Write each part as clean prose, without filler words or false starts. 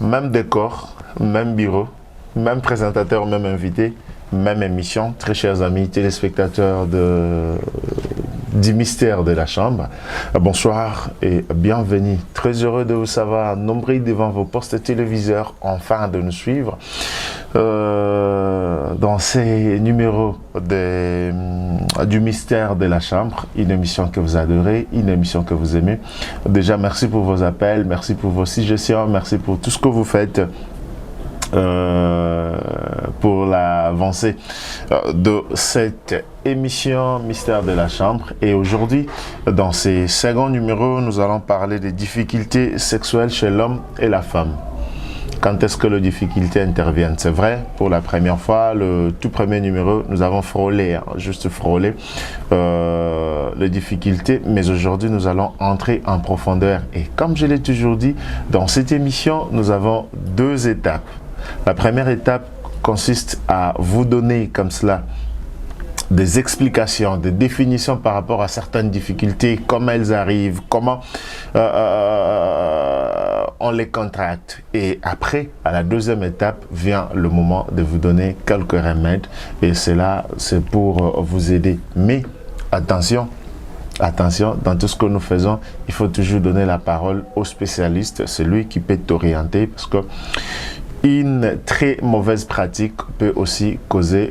même décor, même bureau, même présentateur, même invité, même émission. Très chers amis téléspectateurs du mystère de la chambre, bonsoir et bienvenue. Très heureux de vous savoir nombreux devant vos postes téléviseurs, enfin de nous suivre dans ces numéros du mystère de la chambre, une émission que vous adorez, une émission que vous aimez. Déjà, merci pour vos appels, merci pour vos suggestions, merci pour tout ce que vous faites pour l'avancée de cette émission Mystère de la Chambre. Et aujourd'hui, dans ces seconds numéros, nous allons parler des difficultés sexuelles chez l'homme et la femme. Quand est-ce que les difficultés interviennent? C'est vrai, pour la première fois, le tout premier numéro, nous avons frôlé, juste frôlé les difficultés, mais aujourd'hui, nous allons entrer en profondeur. Et comme je l'ai toujours dit, dans cette émission, nous avons deux étapes. La première étape consiste à vous donner comme cela des explications, des définitions par rapport à certaines difficultés, comment elles arrivent, comment on les contracte. Et après, à la deuxième étape, vient le moment de vous donner quelques remèdes. Et cela, c'est pour vous aider. Mais attention, attention, dans tout ce que nous faisons, il faut toujours donner la parole au spécialiste, celui qui peut t'orienter, parce que une très mauvaise pratique peut aussi causer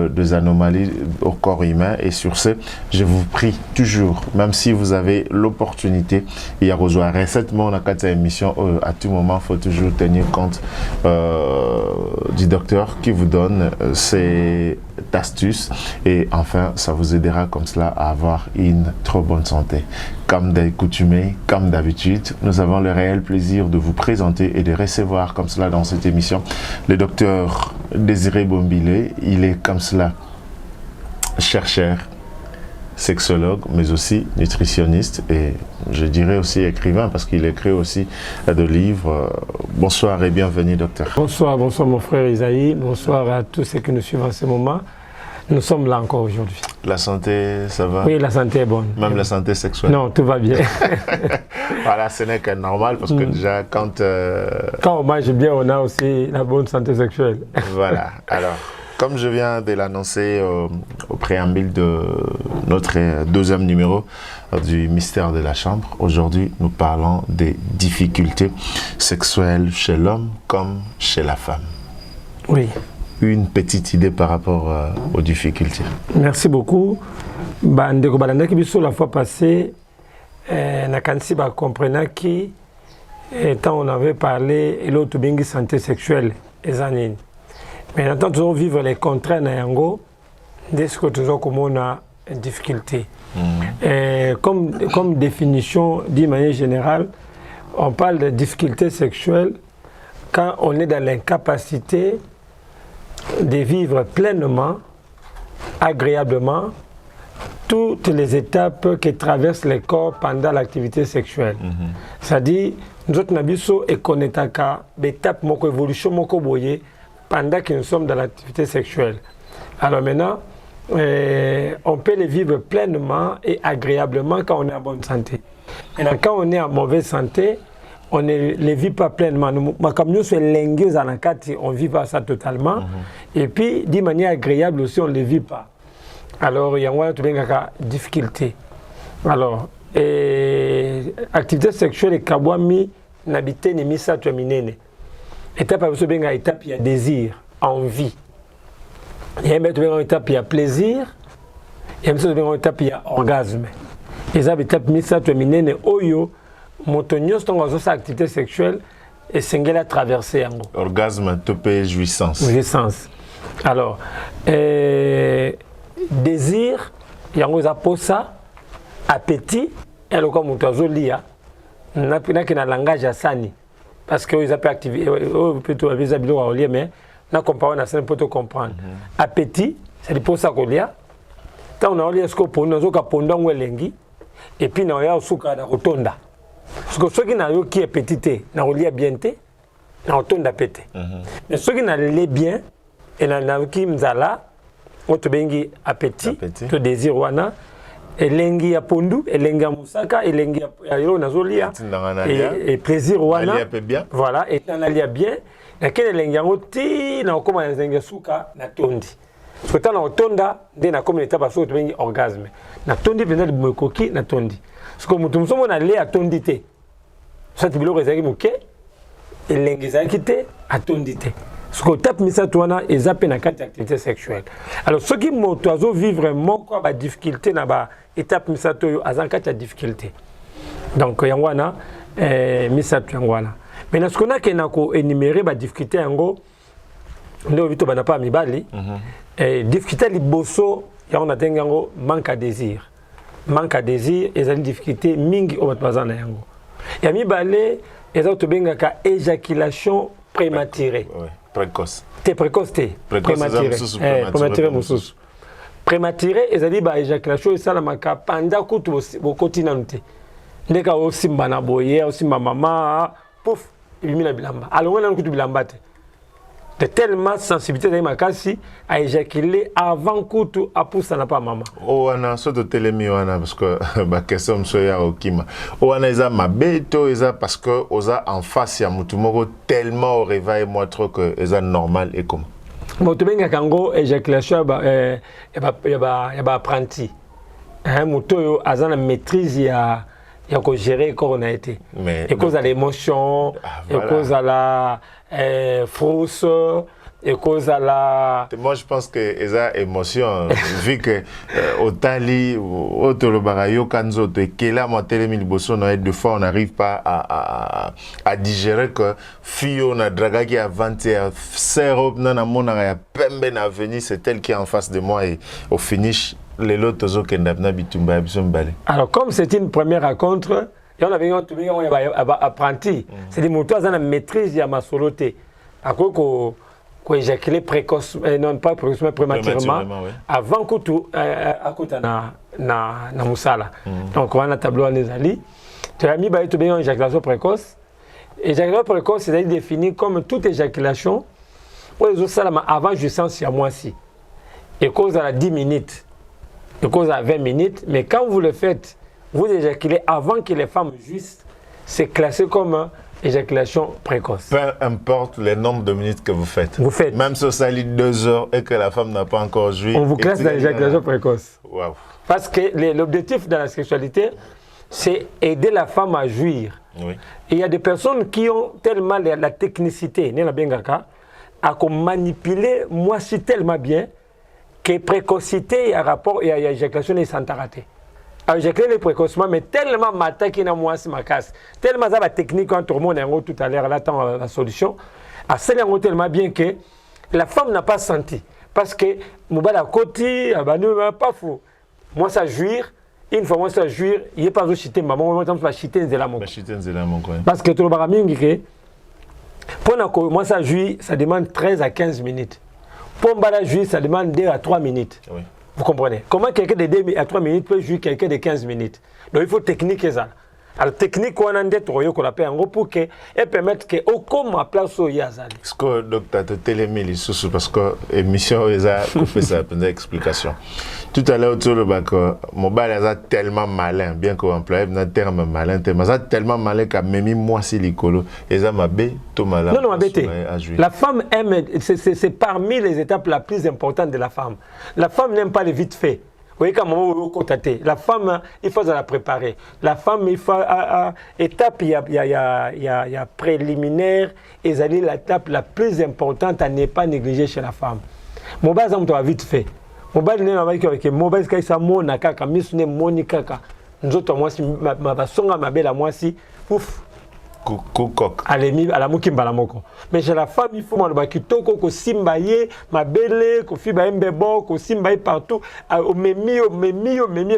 des anomalies au corps humain. Et sur ce, je vous prie toujours, même si vous avez l'opportunité, il y a besoin récemment dans cette émission, à tout moment, il faut toujours tenir compte du docteur qui vous donne ces astuces. Et enfin, ça vous aidera comme cela à avoir une trop bonne santé. Comme d'accoutumé, comme d'habitude, nous avons le réel plaisir de vous présenter et de recevoir comme cela dans cette émission le docteur Désiré Bombilé. Il est comme cela chercheur, sexologue, mais aussi nutritionniste et je dirais aussi écrivain parce qu'il écrit aussi des livres. Bonsoir et bienvenue docteur. Bonsoir, bonsoir mon frère Isaïe, bonsoir à tous ceux qui nous suivent en ce moment. Nous sommes là encore aujourd'hui. La santé, ça va? Oui, la santé est bonne. Même la santé sexuelle? Non, tout va bien. Voilà, ce n'est que normal parce que déjà quand on mange bien, on a aussi la bonne santé sexuelle. Voilà, alors, comme je viens de l'annoncer au préambule de notre deuxième numéro du Mystère de la Chambre, aujourd'hui nous parlons des difficultés sexuelles chez l'homme comme chez la femme. Oui. Une petite idée par rapport aux difficultés. Merci beaucoup. Ndeko balanda ki biso la fois passée, nakanisi ba comprenant qui quand on avait parlé et l'autre bengi santé sexuelle ezanini. Mais maintenant nous allons vivre les contraintes na yango dès ce que toujours comme on a difficulté. Comme définition d'une manière générale, on parle de difficultés sexuelles quand on est dans l'incapacité de vivre pleinement, agréablement, toutes les étapes qui traversent le corps pendant l'activité sexuelle. C'est-à-dire, nous autres nabiso et connaissons l'étape moko évolution moko boye pendant que nous sommes dans l'activité sexuelle. Alors maintenant, on peut les vivre pleinement et agréablement quand on est en bonne santé. Maintenant, quand on est en mauvaise santé, on ne les vit pas pleinement. Comme nous sommes lingués en Akati, on ne vit pas ça totalement. Et puis, d'une manière agréable aussi, on ne les vit pas. Alors, il y a une difficulté. Alors, activité sexuelle et kabwami n'habité ni misa tu aminene. Étape à vous bien étape il y a désir, envie. Il y a une étape il y a plaisir. Il y a une étape il y a orgasme. Et ça étape misa tu aminene oyo. Montonios dans sa activité sexuelle et single à traverser. Orgasme, topé, jouissance. Jouissance. Alors, désir, il y a un posa, appétit, et le comme on lia, n'a qu'un langage à sani. Parce que ils appellent activité, plutôt les habiles à lier, mais n'a comparé à ça pour te comprendre. Appétit, c'est le posa qu'on lia. Quand on a lié ce qu'on peut, nous avons pondant ou lengi, et puis nous avons souka da rotonda. Parce que ceux qui n'ont pas appétit, n'ont pas bien, n'ont pas appétit. Mais ceux qui n'ont pas bien, et n'ont pas appétit, tout désir, elengi ya pondu, elengi ya musaka, elengi ya yo nazolia, et plaisir wana, voilà, et nalia bien, na kene elengi yango ti na okoma na zengi suka na tondi. Parce que na otonda nde na comme l'étape aso to bengi orgasme. Na tondi penza libokoki na tondi. Parce que mutu musomo na le atondi te. Ça tu biloko ezaki muke, elengi ezaki te, atondi te. Ce qu'on tape misato wana ezape na kati activité sexuelle. Alors ceux qui moto azo vivre moko ba difficulté na ba étape misato yo azan kati ya difficulté. Donc yangwana misato yangwana. Mais ce qu'on a kena ko énumérer ba difficulté yango ndo vito bana pa mibali. Difficulté liboso yangona tenga yango manque à désir. Manque à désir ezali difficulté mingi o batbazana yango. Ya mibale ezato benga ka éjaculation prématurée. Ouais. Précoce. T'es précoce, t'es prématuré. Prématuré, moussus. Prématuré, et ça dit, bah, éjaculation, et ça, la maca, pendant que tu au quotidien, dès qu'il y a aussi ma boye, aussi ma maman, pouf, il met la bilamba. Alors, on a un coup de bilamba. De tellement sensibilité de ma kasi à éjaculer avant que tu appuies ça n'a pas maman. Oh, on a sorte de télémi, parce que ma question me au kima. Oh, on a ça ma bête, parce que osa en face ya mutumoko tellement au réveil moi trop que ça normal et comme. Bon, tu benga kango éjaculation ba apprenti. Muto yo azana maîtrise ya ko gérer quand on a été. Et cause à l'émotion, et cause à la frousse, et cause à la... Moi, je pense que les émotions, vu que au Tali, au Tolobarayo, Kanzo, que là, moi, télémile bosso, deux fois, on n'arrive pas à digérer que Fio, na draga qui a 21, Serop, nana mona, ya pembe na venu, c'est elle qui est en face de moi et au finish, les lotos au Kendabna bitumba, bisumbale. Alors, comme c'est une première rencontre, il y en avait un apprenti. C'est des moutons qui ont la maîtrise de ma soloté. À quoi qu'on éjacule précoce, non pas précocement, prématurément, avant que tu na musala. Donc, on a un tableau en Ezali. Tu as mis une éjaculation précoce. Éjaculation précoce, c'est défini comme toute éjaculation avant jouissance à moi-ci. Et cause à 10 minutes, et cause à 20 minutes. Mais quand vous le faites, vous éjaculez avant que les femmes jouissent, c'est classé comme éjaculation précoce. Peu importe le nombre de minutes que vous faites. Vous faites. Même si ça lit 2 heures et que la femme n'a pas encore joui. On vous classe dans l'éjaculation précoce. Wow. Parce que l'objectif de la sexualité, c'est aider la femme à jouir. Oui. Et il y a des personnes qui ont tellement la technicité, à manipuler moi si tellement bien que précocité et rapport et éjaculation est sans rater. Éjaculer précocement, mais tellement matin qu'il y a moi si ma casse, tellement ça la technique quand tout le monde est tout à l'heure là tant la solution, à celle tellement bien que la femme n'a pas senti parce que Moubala côté pas fou. Moi ça jouir, une fois moi ça jouir, il n'y a pas de chiter maman, moi ça chiter nzela mon. Parce que tout le baramingi que pour moi ça jouir, ça demande 13 à 15 minutes. Pour Mbala jouir, ça demande 2 à 3 minutes. Oui. Vous comprenez? Comment quelqu'un de 2 à 3 minutes peut jouer quelqu'un de 15 minutes? Donc il faut technique ça. Alors technique on a des troyaux qu'on appelle en gros pour que et permettre que au comme à place au yazali. Est-ce que docteur te télémili sous parce que émission ils a coupé ça pour explication. Tout à l'heure autour le bac mobile est tellement malin bien qu'on emploie un terme malin tellement malin qu'à même moi si l'écolo et ça m'a bé tout malin. Non ma bête. La femme aime c'est parmi les étapes la plus importante de la femme. La femme n'aime pas les vite fait. Vous voyez comment la femme, il faut la préparer. La femme, il faut étape, il y a préliminaire, et c'est l'étape la plus importante à ne pas négliger chez la femme. Mon bas, on doit vite fait. Mon bas, on va dire que mon bas, c'est ça, mon akaka, misune, mon ikaka. Nous autres, moi, si ma songa, ma belle à moi, si, ouf. Allez, à la mukimba la moko. Mais chez la femme, il faut que kitoko ko simbaye, ma belle, ko fiba mbebo, ko simbaye partout, au memi,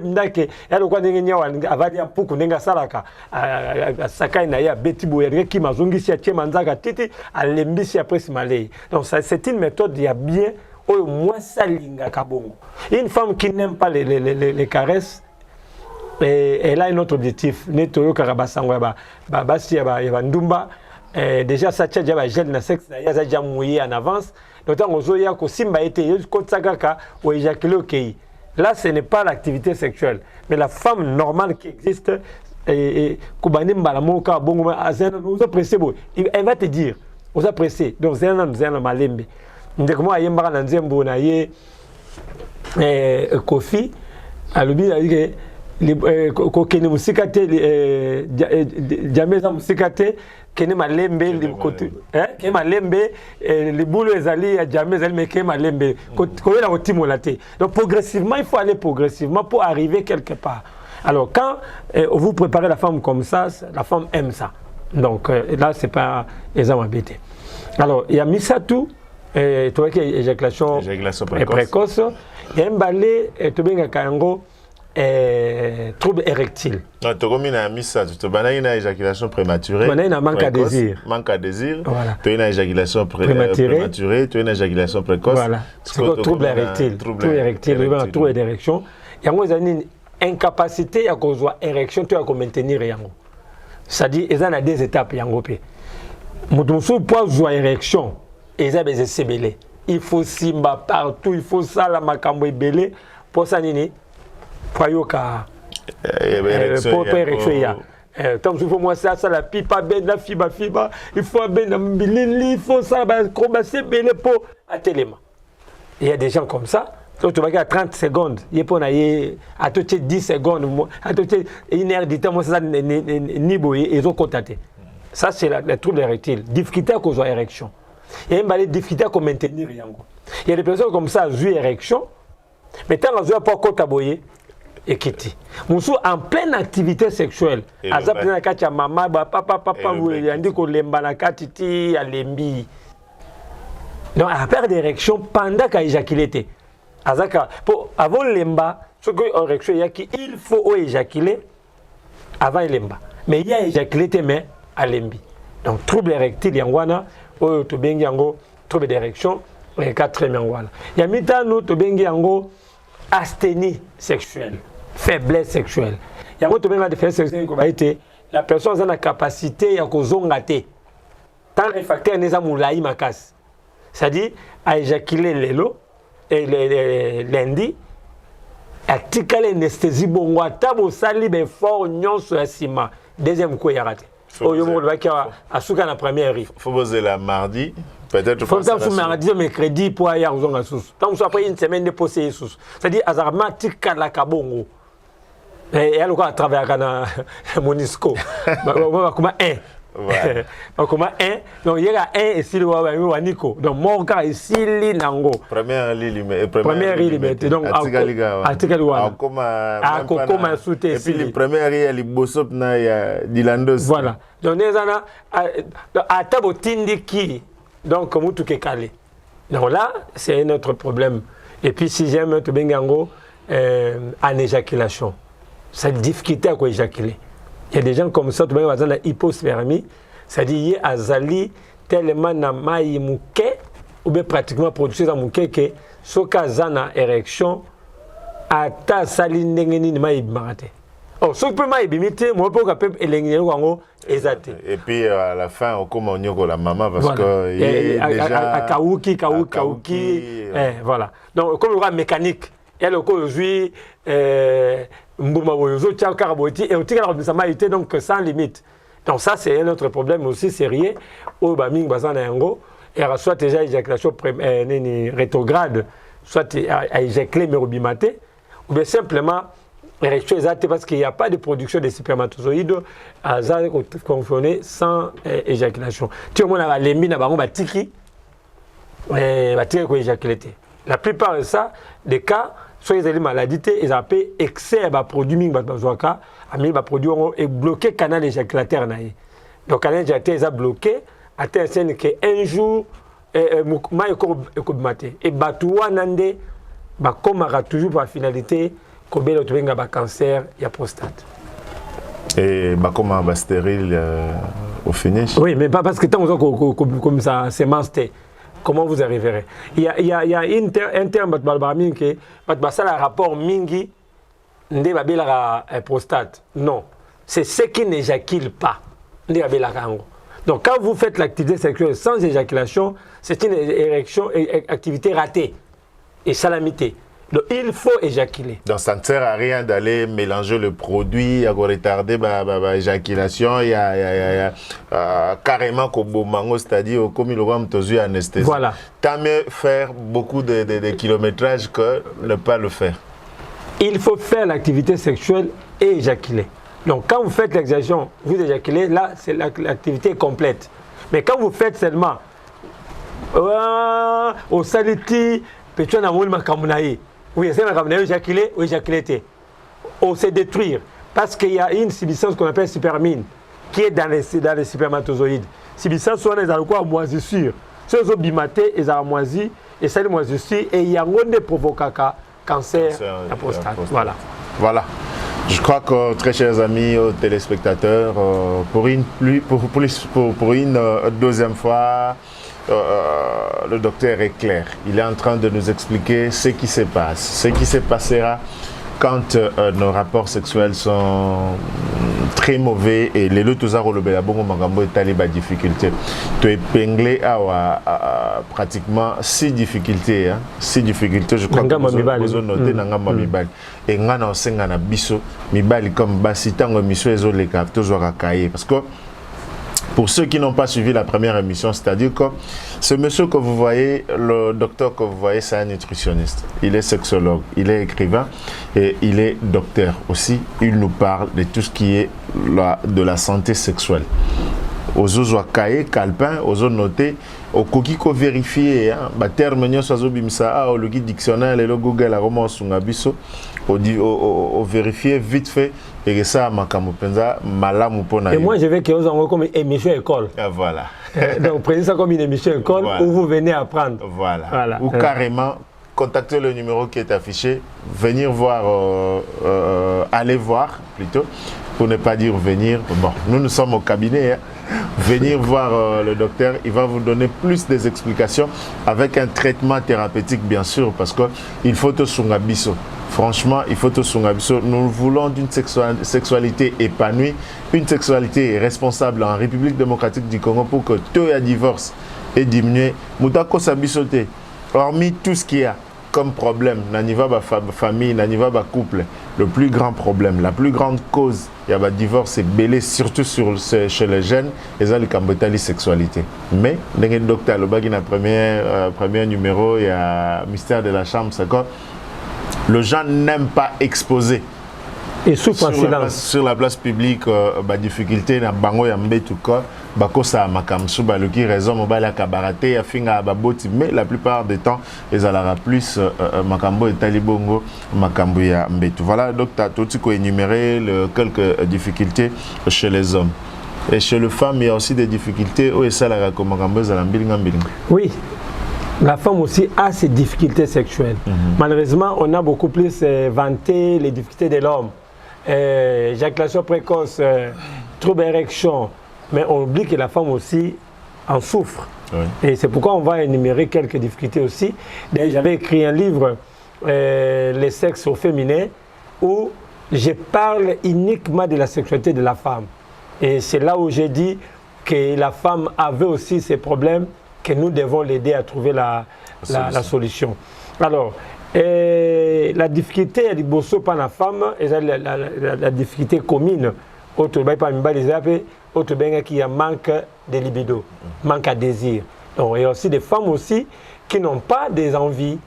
ndake. Ya lo kwa ndenge avadi puku nenga salaka. Sakai na ya betibo ya ki mazungi si atie manzaka titi, alembisi après simalei. Donc ça c'est une méthode ya bien au moins salinga kabongo. Une femme qui n'aime pas les caresses et elle a un autre objectif. Netoyo Karabasangwa, Babasi Ndumba, déjà ça tient déjà gel na sexe, il y a déjà mouillé en avance. D'autant que Zoya ko simba été Kotsagaka ou éjaculé au Kei. Là, ce n'est pas l'activité sexuelle. Mais la femme normale qui existe, elle va te dire, vous appréciez. Donc, c'est un malembe. Donc, moi, je suis Kofi, alobi kokene musika te jamais za musika te kene malembe ke malembe libulu ezali ya jamais ezali mais ke malembe koyela kotimola te. Donc progressivement il faut aller progressivement pour arriver quelque part. Alors quand vous préparez la femme comme ça, la femme aime ça. Donc là c'est pas exemple embêté. Alors il y a Misatu tu vois que éjaculation précoce. Il y a un balai, tu as un trouble érectile. Tu as une éjaculation prématurée. Tu as un manque à désir. Manque à désir. Voilà. Tu as une éjaculation prématurée. Tu as une éjaculation précoce. Voilà. C'est le trouble érectile. Trouble érectile. Trouble d'érection. Il y a une incapacité à cause de l'érection, tu as maintenir. C'est-à-dire, il y a des étapes. Il y a une érection. Il y a des CBL. Il faut simba partout, il faut ça la makambo belé pour ça nini pour yoka pour érection. Tant que faut moi ça la pipa ben la fiba il faut ben il faut ça combattre belé pour attelema. Il y a des gens comme ça. Donc tu vas à 30 secondes, il faut naïe à tout 10 secondes, à tout une heure de temps moi ça ni boyer ils ont contacté. Ça c'est le trouble érectile, difficulté à cause de l'érection. Il y a une difficulté à maintenir. Il y a des personnes comme ça, jouent érection, mais tant qu'ils n'ont pas encore taboyé, et quitter. Moussou en pleine activité sexuelle. Azap na kati ya maman, papa, vous dit qu'on lemba na kati ti à lembi. Donc, à perdre d'érection pendant qu'il éjaculé. Azaka, pour avant lemba, ce que l'érection, il faut éjaculer avant lemba. Mais il y a éjaculé, mais à lembi. Donc, trouble érectile, il y a un trouble d'érection, et quatrième voilà. Il y a mitano to bengi yango asthénie sexuelle, faiblesse sexuelle. Il y a autre bengi de faiblesse sexuelle qui a été la personne a la capacité à kozongate. Tant les facteurs n'est pas moulaï makas. C'est-à-dire à éjaculer l'élo et lundi à tirer l'anesthésie bongo tabo sali ben fort nyon sur la cima. Deuxième coup il y a raté. Faut poser la mardi. Peut-être faut faire mardi mercredi pour aller aux ongas sous. Tant que après une semaine de poser sous. C'est-à-dire azarma tika la kabongo. Et elle a travaillé à Monisco. Comment comment donc il y a un et si le wa Nico. Donc mon cas ici li nango. Première liberté. Donc article 1. Comment souter et puis le premier il bosop na ya dilandos. Voilà. Donc les ana à tabo tindiki. Donc comme tout est calé. Donc là, c'est un autre problème. Et puis si j'aime te bengango en éjaculation. C'est difficulté à quoi éjaculer. Il y a des gens comme ça, tu vois, ils ont la hypospermie, c'est-à-dire azali tellement na mai muke ou bien pratiquement produit dans muke que soka zana érection ata sali ndenge ni mai bimate. Oh, ce que mai bimite, moi pour capable elengene wango ezate. Et puis à la fin on commence la maman parce voilà. Que il est déjà à kauki voilà. Donc comme le mécanique, elle aujourd'hui donc sans limite. Donc ça c'est un autre problème aussi sérieux au baming bazana yango et soit déjà éjaculation rétrograde soit à éjaculer mais obimaté ou bien simplement érection exacte parce qu'il n'y a pas de production de spermatozoïdes à fonctionner sans éjaculation. Tu vois on a lembi na bango batiki batiki ko éjaculer. La plupart de ça des cas soit ils ont maladie, ils appellent excès de produits bazwaka, ami ba produit est bloqué canal éjaculatoire naï. Donc canal éjaculatoire est bloqué à tel point que un jour ma ko maté et batuwa nande ba komara toujours par finalité ko belo to benga ba cancer ya prostate. Et bah comment ba stérile au finish. Oui, mais pas parce que tant comme ça c'est master. Comment vous arriverez? Il y a un terme qui est un rapport mingi de prostate. Non, c'est ce qui n'éjacule pas. Donc quand vous faites l'activité sexuelle sans éjaculation, c'est une érection, activité ratée et salamité. Donc, il faut éjaculer. Donc ça ne sert à rien d'aller mélanger le produit, à retarder l'éjaculation, il y a carrément comme mango, c'est-à-dire comme il aura une anesthésie. Voilà. Tant mieux faire beaucoup de kilométrage que ne pas le faire. Il faut faire l'activité sexuelle et éjaculer. Donc quand vous faites l'exaction, vous éjaculez, là c'est l'activité complète. Mais quand vous faites seulement au saliti, peut-être na moule makamunaï. Oui, c'est makamunaï éjaculer ou éjaculer. On se détruire parce qu'il y a une substance qu'on appelle supermine qui est dans les spermatozoïdes. Substance soit les quoi moisissure. Ceux qui bimaté ils ont moisi et ça les moisissures et il y a un provoquera cancer de la prostate. Voilà. Voilà. Je crois que, très chers amis téléspectateurs, pour une deuxième fois, le docteur est clair. Il est en train de nous expliquer ce qui se passe, ce qui se passera quand nos rapports sexuels sont très mauvais et les autres difficultés. Tu es épinglé à pratiquement 6 difficultés. 6 difficultés, je crois que vous avez noté dans Mibali. Et nous avons un biso, Mibali comme Basitango Miso et Zoleka, toujours à Kaye. Parce que pour ceux qui n'ont pas suivi la première émission, c'est-à-dire que ce monsieur que vous voyez, le docteur que vous voyez, c'est un nutritionniste. Il est sexologue, il est écrivain et il est docteur aussi. Il nous parle de tout ce qui est de la santé sexuelle. Aux autres cahiers, calpin, aux autres notés, au coquille qu'on vérifie, terme le guide dictionnaire, le Google, la romance, au vérifier vite fait. Et ça, et moi, je vais que vous envoyez comme une émission école. Ah, voilà. Donc, prenez ça comme une émission école voilà. Où vous venez apprendre. Voilà. Ou carrément, contactez le numéro qui est affiché, venir voir, aller voir plutôt, pour ne pas dire venir. Bon, nous sommes au cabinet. Hein. Venir voir le docteur, il va vous donner plus des explications avec un traitement thérapeutique, bien sûr, parce qu'il faut te sungabiso. Franchement, il faut te sungabiso. Nous voulons d'une sexualité épanouie, une sexualité responsable en République démocratique du Congo pour que tout le divorce est diminué. Moutako sabisote, hormis tout ce qu'il y a comme problème, n'aniva ba famille, n'aniva ba couple, le plus grand problème, la plus grande cause, il y a un divorce, c'est belé surtout chez les jeunes, et ça, le sexualité. Mais, le docteur, le premier numéro, il y a Mystère de la chambre, c'est quoi? Le gens n'aiment pas exposer. Et souffre en silence. Sur la place publique, difficulté, na bango ya mbetu ko, bakosa makamsu, baluki raison, mobile kabarate, ya finga baboti, mais la plupart des temps, ils aura plus makambo et talibongo, makambo ya mbetu. Voilà, donc tu as tout énuméré quelques difficultés chez les hommes. Et chez les femmes, il y a aussi des difficultés. Oui. La femme aussi a ses difficultés sexuelles. Malheureusement, on a beaucoup plus vanté les difficultés de l'homme. Éjaculation précoce, trouble d'érection. Mais on oublie que la femme aussi en souffre. Oui. Et c'est pourquoi on va énumérer quelques difficultés aussi. J'avais écrit un livre, Les sexes au féminin, où je parle uniquement de la sexualité de la femme. Et c'est là où j'ai dit que la femme avait aussi ses problèmes, que nous devons l'aider à trouver la solution. Alors, la difficulté du bosso par la femme, et la difficulté commune, qui a manque de libido, manque à désir. Donc, il y a aussi des femmes aussi qui n'ont pas des envies.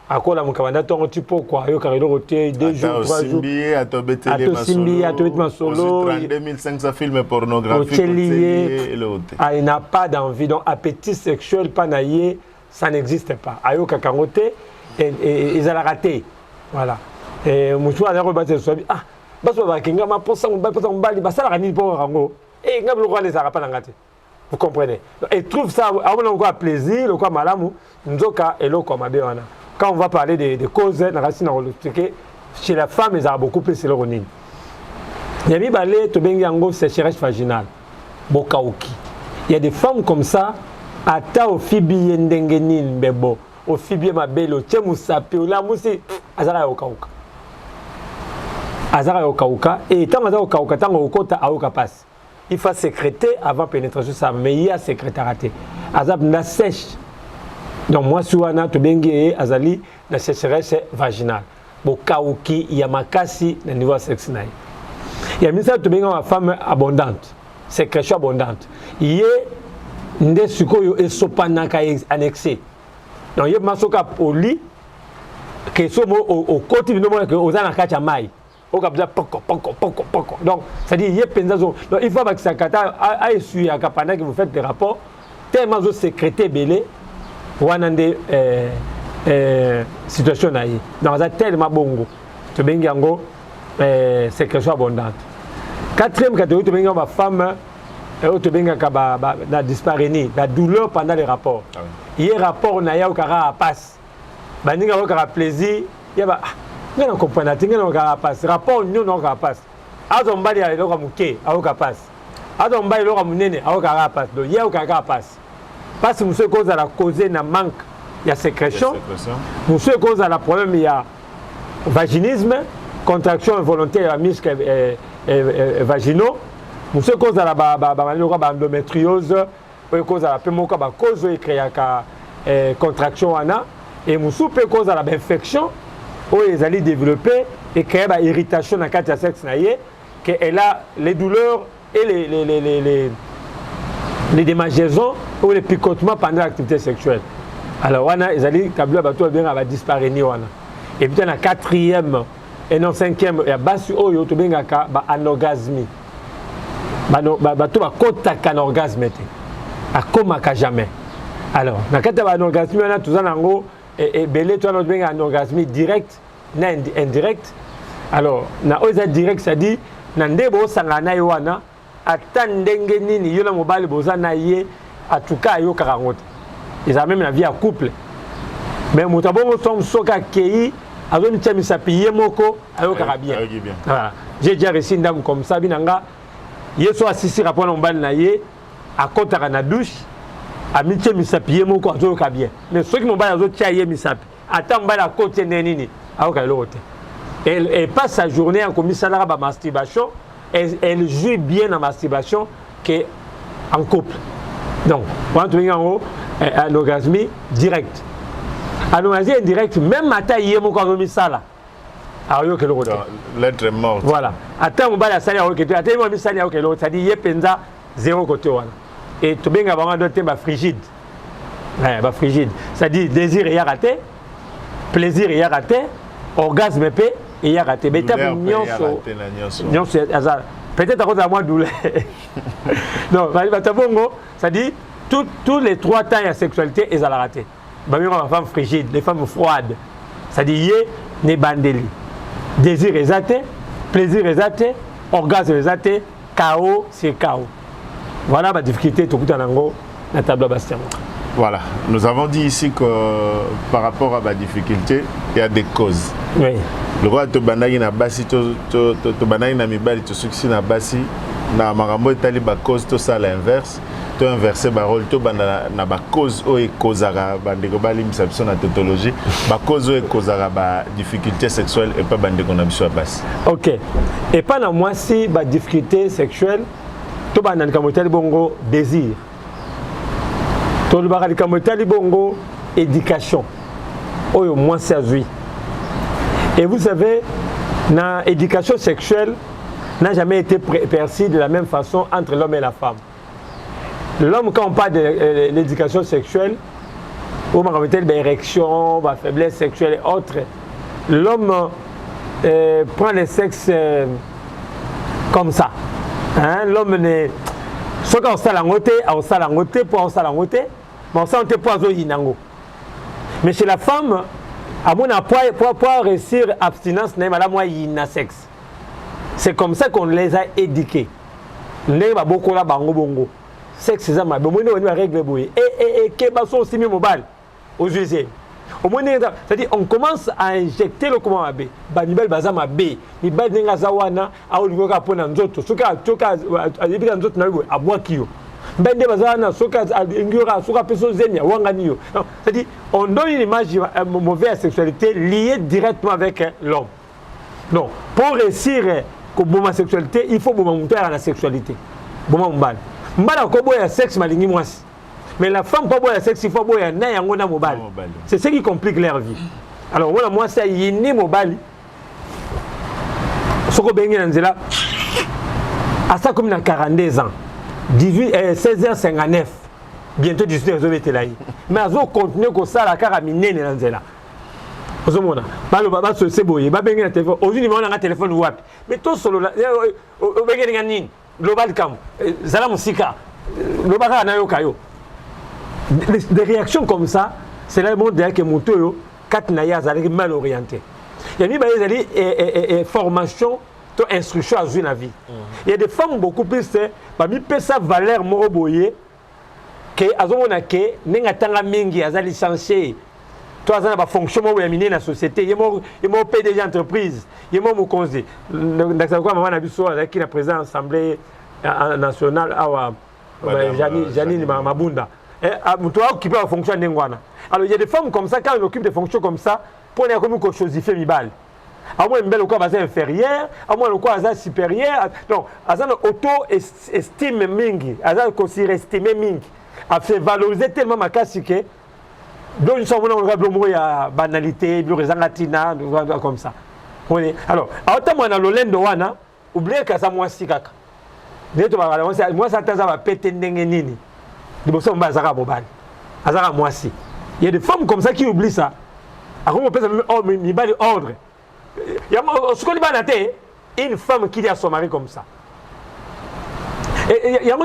À quoi la mukabanda ton tipo quoi yo carré roté 2 jours 3 jours à to solo 2500 films pornographiques il n'a pas d'envie donc appétit sexuel pas naïe ça n'existe pas ayo kakangoté et ils a raté voilà et mutu a rebattre so ah baso ba kinga ma posa mbali basala ni po rango et ngablo kwa les arapa ngate. Vous comprenez? Et trouve ça à un plaisir le quoi malamu nzoka et le quoi mabewana. Quand on va parler des causes, chez la femme, ils ont beaucoup plus de sérotonine. Il y a des sécheresse vaginale. Il y a des femmes comme ça, ata au fibi ndengenil bebo, au fibi mabelo, tchemusapi, ou la moussi, azara okauka. Azara okauka, et tant azara okauka, tant okota aoka passe. Il faut sécréter avant pénétration, ça, mais il y a sécrétarité. Azab na sèche. Donc moi si wana to bengi azali na sécheresse vaginale. Bokauki ya makasi na niveau sexe na. Il y a mis ça to bengi ma femme abondante. Sécrétion abondante. Yé nde sikoyo esopanaka annexé. Donc yé masoka poli que somo au côté de moi que ozana kacha mai. Au kapza poko. Donc ça dit yé penzazo. Donc il faut que ça kata a essuyer à pendant que vous faites des rapports tellement zo sécrété belé wanande situation na yi. Donc ça tellement bongo. To bengi yango sécrétion abondante. Quatrième catégorie to bengi ma femme to bengi ka ba disparénie, la douleur pendant les rapports. Yé rapport na ya okara passe. Baninga okara plaisir, ya ba ngana comprendre tinga okara passe. Rapport nyo no okara passe. Azo mbali ya loka muke aoka passe. Azo mbali loka munene aokara passe. Donc ya okara passe. Parce que monsieur cause à la causer na manque ya sécrétion. Monsieur cause à la problème ya vaginisme, contraction involontaire à muscles vaginaux. Monsieur cause à la endométriose, cause à la cause de contraction et monsieur peut cause à l'infection où ils allaient développer et créer une irritation dans le sexe qu'elle a les douleurs et les démangeaisons ou les picotements pendant l'activité sexuelle. Alors ils allaient bien disparaître. Et puis la quatrième et non cinquième il y a bassi oyo to bengaka ba anorgasmie. Bato bakotaka na orgasme te akomaka jamais. Alors na kata ba anorgasme wana tozana ngo belé to na benga anorgasme direct na indirect. Alors na oza direct ça dit na ndebo sanga na wana ata ndenge nini yo na mobali boza na ye atuka yo karangote. Ils ont même la vie à couple. Mais mutabongo som soka kei azo mitia misapi moko ayo karabien. Voilà. J'ai déjà reçu une dame comme ça binanga. Yeso asisi rapport na mbali na ye akotaka na douche amitie misapi moko azo kabien. Mais ceux qui mbali azo tia ye misapi ata mbali akote nini ayo kalote. Elle passe sa journée en commissariat à masturbation, elle joue bien en masturbation qu'en couple. Donc, on va trouver en haut un orgasme direct. Un orgasme indirect, même matin, il y a mon corps de ça là. Alors, il y a l'être est mort. Voilà. Attends, on va la salle à l'autre. Attends, on va la salle à l'autre. Ça dit, il y a penza zéro côté. Et tout bien, on va avoir frigide. Frigide. Ça dit, désir est raté, plaisir est raté, orgasme est et il y a raté. Mais tu as peut-être à cause de moi douleur. Non, ça dit tous les 3 temps il y a sexualité et ça l'a raté. Les femmes frigides, les femmes froides. Ça dit yé ne bandeli. Désir est raté, plaisir est raté, orgasme est raté, chaos c'est chaos. Voilà la difficulté tout le temps la table Bastien. Voilà, nous avons dit ici que par rapport à la difficulté, il y a des causes. Oui. Le roi de Banagi na basi, to Banagi na mibali, to succès na basi, na marambo etali ba cause to ça l'inverse, to inverser ba rôle to bana na ba cause o e causera bandeko bali misapso na tautologie, ba cause o e causera ba difficulté sexuelle et pas bandeko na biso basi. OK. Et pas na moi si ba difficulté sexuelle, to bana kamotali bongo désir. To ba kamotali bongo éducation. Oyo moins servi. Et vous savez, l'éducation sexuelle n'a jamais été perçue de la même façon entre l'homme et la femme. L'homme, quand on parle de l'éducation sexuelle, on parle d'érection, de faiblesse sexuelle et autres, l'homme prend le sexe comme ça. Hein? L'homme n'est... Ce qu'on s'est langoté, pour on s'est langoté, mais on s'est langoté. Mais chez la femme, pour réussir l'abstinence, c'est comme ça qu'on les a éduqués. Sexe, c'est ça, c'est-à-dire on commence à injecter le comment B. Banibel bazama B. Ibal nenga zawana au niveau kapona nzoto. Soka toka ibika nzoto na wewe abwakio. Bende bazana soka ingura soka peso zenya wanganiyo. C'est-à-dire on donne une image mauvaise sexualité liée directement avec l'homme. Non, pour réussir que la sexualité, il faut monter à la sexualité. Mbala kobo ya sexe malingi mwasi. Mais la femme pas boire sexe, il faut boire na yango na mobile. C'est ce qui complique leur vie. Alors moi ça yini mobile. Soko bengi na nzela. À ça comme na 42 ans. 16h59. Bientôt 18h mais azo continuer ko sala kaka minene na nzela. Ozomona baloba ba so seboye ba bengi na téléphone aujourd'hui on a un téléphone wapi mais to solo la o bengi nga nini global kam zala musika lo baka na yo kayo des réactions comme ça c'est là le monde derrière que moto kat na ya zali mal orienté il y a ba zali formation to instruction à la vie il y a des femmes beaucoup plus ba mi pesa valeur mo boye que azomona ke ninga tanga mingi azali licencié. Toi, tu as une fonction dans la société, il y a un PDG d'entreprise, il y a un conseil. Qui est président de l'Assemblée nationale, Janine Mabunda. Toi, occupé la fonction de Alors, il y a des femmes comme ça, quand on occupe des fonctions comme ça, pour les comme chose, il fait mi-balle. À moins, il y a inférieur, à moins, il y a supérieur. Donc, il y a une auto-estime mingi, il y a une estime mingi. A fait valoriser tellement ma casse que. Donc, nous sommes dans la banalité, latina, comme ça. Alors, à l'olendo wana, oubliez que ça moi si kaka. Moi ça t'a va péter nini. De bon ça bazara mobile. Azara moi si. Il y a des femmes comme ça qui oublient ça. Alors on peut mi bali ordre. Il y a ce qu'on dit une femme qui dit à son mari comme ça. Et il y a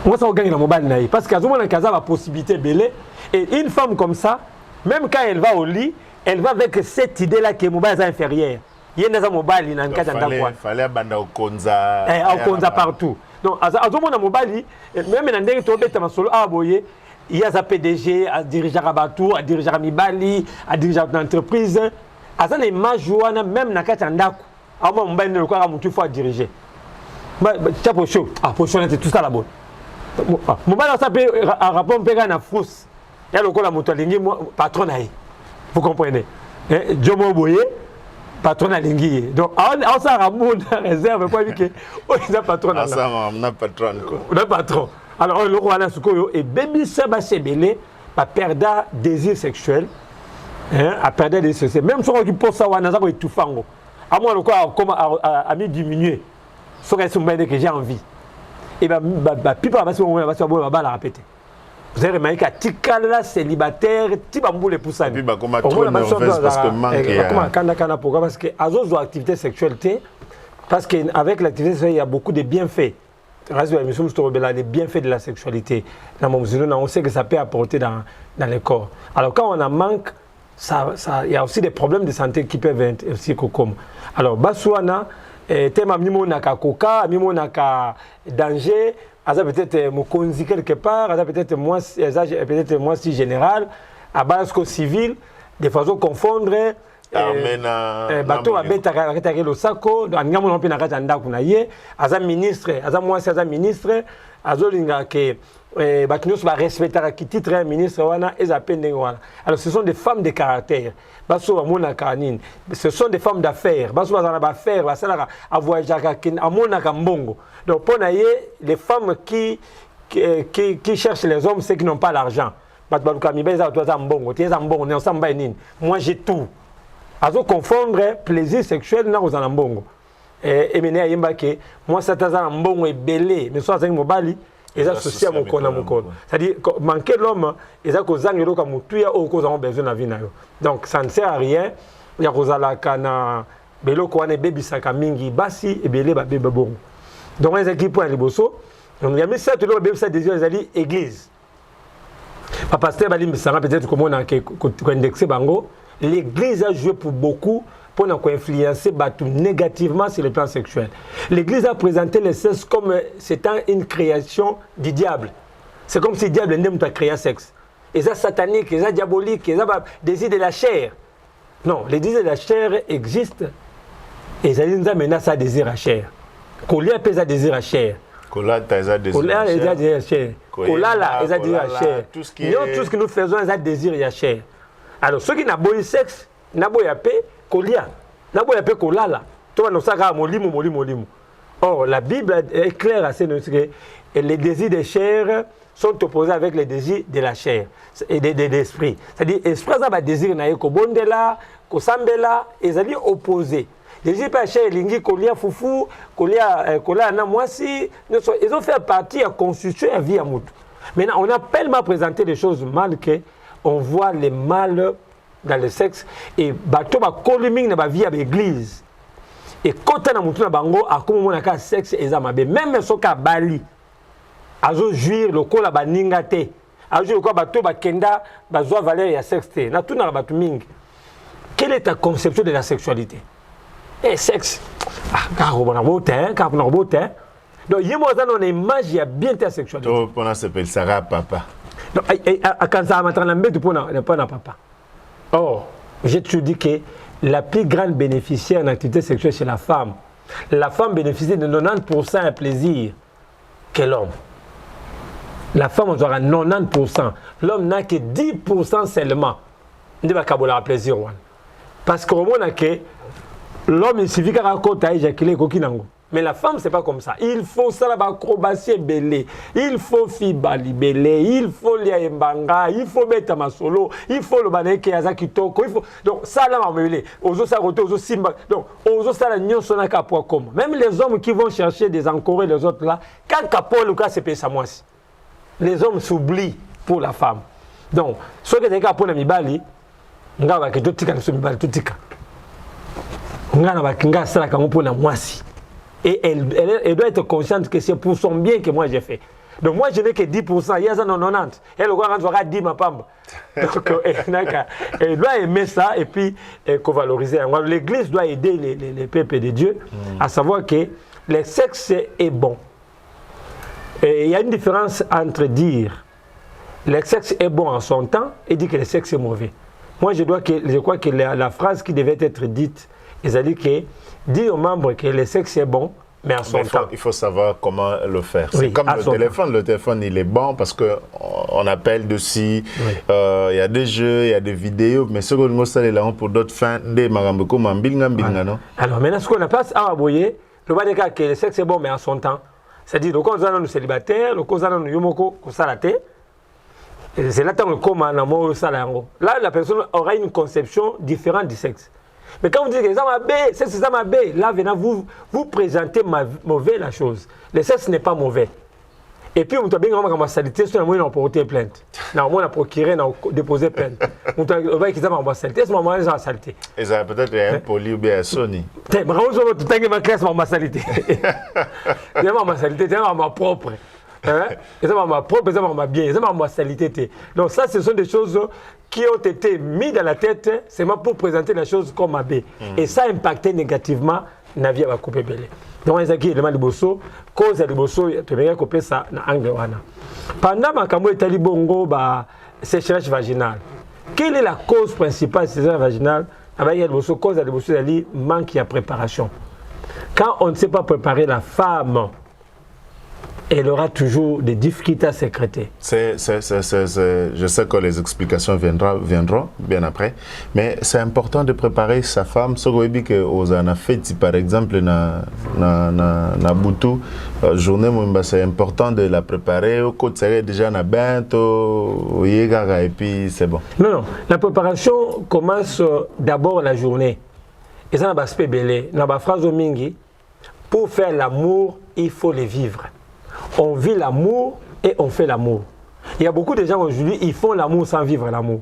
moi ça gagne la mobile naï parce qu'à ce moment là la possibilité belé et une femme comme ça même quand elle va au lit elle va avec cette idée là que mobile est inférieur il y a des mobile il il fallait banda au konza partout donc à ce moment là mobile même dans des to beta masolo a boyer il y a sa PDG à diriger Rabatou à diriger Mibali à diriger une entreprise à ça les majoana même na kati ndako à moi mobile ne quoi mutu faut diriger tiens pour chaud pour chaud c'est tout ça la bonne mobile ça peut rapport pega na frousse il y a le quoi la moto lingi patron naï vous comprenez Jomo Boye patron na lingi donc on ça ramone réserve pas dit que on a patron na ça on a patron quoi on a patron alors le roi na sukoyo et baby ça va se mêler pas perdre désir sexuel à perdre des sexuels même si on qui pose ça wana ça ko tufango à moi le quoi comme à mi diminuer ce que j'ai envie et bah plupart va la répéter. Vous avez remarqué qu'à Tikala célibataire, Tibamboule pour ça. Et puis comme trop nerveuse parce que manque. Parce que à activité sexuelle, parce qu'avec l'activité sexuelle, il y a beaucoup de bienfaits. Les bienfaits de la sexualité. On sait que ça peut apporter dans le corps. Alors quand on en manque, il y a aussi des problèmes de santé qui peuvent être aussi comme. Alors Basouana, tema mimo naka coca, mimo naka danger, ça peut-être mokonzi quelque part, ça peut-être moi si général, à base civil, de façon confondre bateau à bête à le saco, angamo non pina kata ndaku na ye, aza ministre, aza ministre, azolinga que bakinos va respecter qui titre ministre wana et zapende wana. Alors ce sont des femmes de caractère. Baso amona kanine. Ce sont des femmes d'affaires. Baso bazana ba faire, basala a voyager amona kambongo. Donc pour naye les femmes qui cherchent les hommes c'est qui n'ont pas l'argent. Batbaluka mi beza toi za mbongo, tieza mbongo ne osamba nini. Moi j'ai tout. Azo confondre plaisir sexuel na ozana mbongo. Et mene ayemba ke moi ça taza mbongo est belé, mais soit zang mobali et ça associé à mon kono. C'est-à-dire manquer l'homme et ça cause zangelo comme tout ya au cause on besoin na vie na yo. Donc ça ne sert à rien. Ya kozala kana belo ko ane baby saka mingi basi et belé ba bébé bon. Donc les équipes pour liboso, on y a mis ça tout le baby ça désir les ali église. Papa pasteur bali mbisanga peut-être comme on a ko indexé bango. L'église a joué pour beaucoup pour influencer négativement sur le plan sexuel. L'église a présenté le sexe comme étant une création du diable. C'est comme si le diable n'aime pas créer sexe. Et ça satanique, et ça diabolique, et ça désir de la chair. Non, le désir de la chair existe. Et ça dit maintenant ça désir la chair. Colia peut ça désir la chair. Cola ça désir la chair. Cola là, ça désir la chair. Tout ce que nous faisons, ça désir la chair. Alors, ceux qui n'ont pas eu sexe, n'ont pas eu colia, n'ont pas eu colala. Toi, nous savons molimo. Or, la Bible est claire à ce que les désirs de chair sont opposés avec les désirs de la chair et de l'esprit. C'est-à-dire, l'esprit a des désirs, kobondela, kosambela, ils sont opposés. Les désir de la chair, lingi, kolia foufou, kolia namwasi, ils ont fait partie à constituer la vie à Moutou. Maintenant, on a tellement présenté les choses mal qu'on voit les mal dans le sexe et bateau ba koluming na ba vie à l'église. Et quand on a Moutou na bango, à comment on a ka sexe et zamabe, même si on a bali. Azo juir le kola ba ningate azo ko ba to ba kenda ba zo valeur ya sexe na tout na ba ming. Quelle est ta conception de la sexualité? Et sexe car on a beau temps car on a beau temps donc yemo za on image ya bien ta sexualité to pona s'appelle Sarah papa donc quand ça m'a tremblé de pona papa. Or j'ai toujours dit que la plus grande bénéficiaire en activité sexuelle c'est la femme. La femme bénéficie de 90% de plaisir que l'homme. La femme, on aura 90%. L'homme n'a que 10% seulement. Il va avoir plaisir. Parce que l'homme, il suffit qu'à raconter éjaculer coquinango. Mais la femme, ce n'est pas comme ça. Il faut ça, l'acrobatie belé. Il faut fibali belé. Il faut liaembanga. Il faut mettre ma solo. Il faut le baneke yazakitoko. Donc, ça, là, on va me ozo saroto, ozo simba. Donc, ozo ça, la nyon sona kapoa comme. Même les hommes qui vont chercher des encorés, les autres là, quand kapoa, le cas, c'est payé ça, moi aussi. Les hommes s'oublient pour la femme. Donc, ce que tu as pour la mibali, tu as tout tika sur mibali, tout tika. Et elle doit être consciente que c'est pour son bien que moi j'ai fait. Donc moi je n'ai que 10%, il y a ça 90. Elle aura 10 ma pamba. Donc elle doit aimer ça et puis co-valoriser. L'église doit aider les peuples de Dieu à savoir que le sexe est bon. Et il y a une différence entre dire le sexe est bon en son temps et dire que le sexe est mauvais. Moi, je crois que la phrase qui devait être dite, c'est-à-dire que dire aux membres que le sexe est bon, mais en son temps. Il faut savoir comment le faire. Oui, c'est comme le téléphone. Temps. Le téléphone, il est bon parce qu'on appelle dessus. Oui. Il y a des jeux, il y a des vidéos, mais ce qu'on a là pour d'autres fins, des marambeko mambilnga non. Alors maintenant, ce qu'on a pas à aboyer, le bas des cas que le sexe est bon, mais en son temps. C'est-à-dire, le cause nous célibataire, le cause nous yomoko kusalaté. C'est là que là, la personne aura une conception différente du sexe. Mais quand vous dites que c'est ça ma B, là, venez vous présentez mauvais la chose. Le sexe n'est pas mauvais. Et puis, on a bien ma salité, c'est on a porté plainte. Non, on a procuré, on a déposé plainte. On a dit que ma salité, c'est ma salité. Et ça peut-être un poli ou bien un Sony. Tu as ma classe, ma salité. C'est ma salité, c'est ma propre. C'est ma propre, c'est ma bien, c'est ma salité. Donc, ça, ce sont des choses qui ont été mises dans la tête, c'est pour présenter la chose comme ma B. Et ça a impacté négativement la vie à la coupe belé. Donc, il y a des gens cause de bosso, tu veux couper ça dans l'angle. Pendant ma camo est bongo, sécheresse vaginale. Quelle est la cause principale de sécheresse vaginale? Il y a des cause de bosso, il manque de préparation. Quand on ne sait pas préparer la femme, elle aura toujours des difficultés à sécréter. Je sais que les explications viendront bien après, mais c'est important de préparer sa femme. Ce qu'on dit que aux anafeti, par exemple, na Boutou, journée, c'est important de la préparer. Au côté, c'est déjà na bento, et puis c'est bon. Non, la préparation commence d'abord la journée. Et ça, n'a pas belé, n'a pas phrase au mingi. Pour faire l'amour, il faut le vivre. On vit l'amour et on fait l'amour. Il y a beaucoup de gens aujourd'hui, ils font l'amour sans vivre l'amour.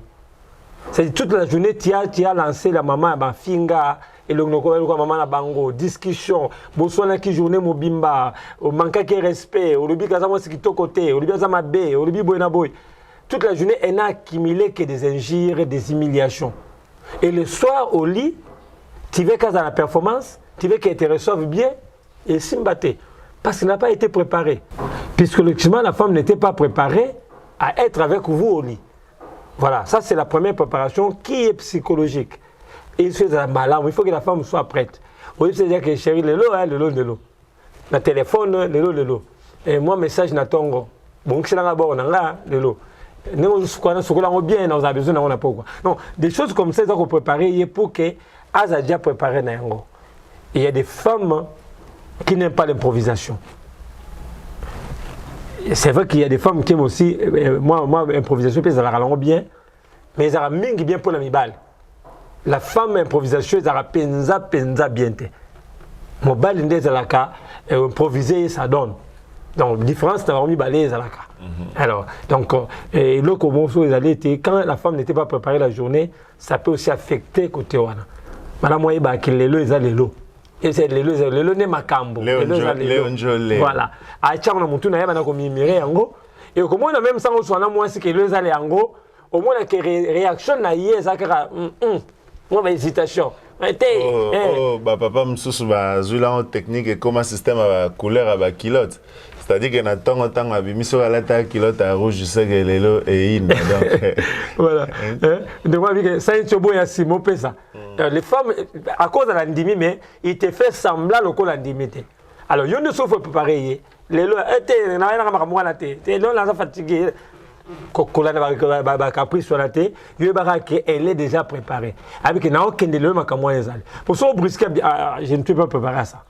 C'est toute la journée, tu as lancé la maman à ma finga, et le maman à bango, discussion, bonsoir qui journée mobimba, au manque de respect, au lobby kazama qui to côté, au lobby kazama bé, au lobby boyna boy. Toute la journée, elle n'a accumulé que des injures et des humiliations. Et le soir au lit, tu veux qu'elle ait la performance, tu veux qu'elle te reçoive bien, et s'imbatter. Parce qu'elle n'a pas été préparée. Puisque logiquement, la femme n'était pas préparée à être avec vous au lit. Voilà, ça c'est la première préparation qui est psychologique. Et il faut que la femme soit prête. Au lieu de se dire que chérie, le lot. Le téléphone, le lot. Et moi, message n'attend. Bon, c'est d'abord, le lot. Nous, bien, nous avons besoin de pas. Non, des choses comme ça, il faut préparer pour que Aza déjà préparé. Il y a des femmes qui n'aiment pas l'improvisation. c'est vrai qu'il y a des femmes qui aiment aussi, moi improvisation, puis ça la rend bien, mais ça mingi bien pour la mibale. La femme improvisation, ça penza bien. Mon bal indé zalaka, improviser, ça donne. Donc, différence, c'est vraiment balé zalaka. Alors, donc, et là, comment ils allaient, quand la femme n'était pas préparée la journée, ça peut aussi affecter côté wana. Madame moi, il les lots, ils allaient l'eau. Et c'est les lots, n'est ma cambo. Voilà. À Tchang, on a tout, on a comme miré en gros. Et comment on a même ça, on soit là, moi, c'est que les allaient en gros. Au moins, la réaction n'a y est, ça, moi, hésitation. Bah, papa, m'sous, bah, zula technique et comme un système à couleur à la kilote. C'est-à-dire qu'il y a tant à mis sur la kilote à rouge, je sais que les lots et in. Voilà. Donc, ça, c'est beau, il y a six mots, ça. Les femmes, à cause de l'indimité, mais ils te font semblant au col l'indimité. Alors, il y a une chose pour pareil. Les lots, tu n'as rien à moi, tu es fatigué. Caprice sur la tête, elle est déjà préparée. Avec un aucun de l'homme à moi, pour ça, brusque, je ne suis pas préparé à ça.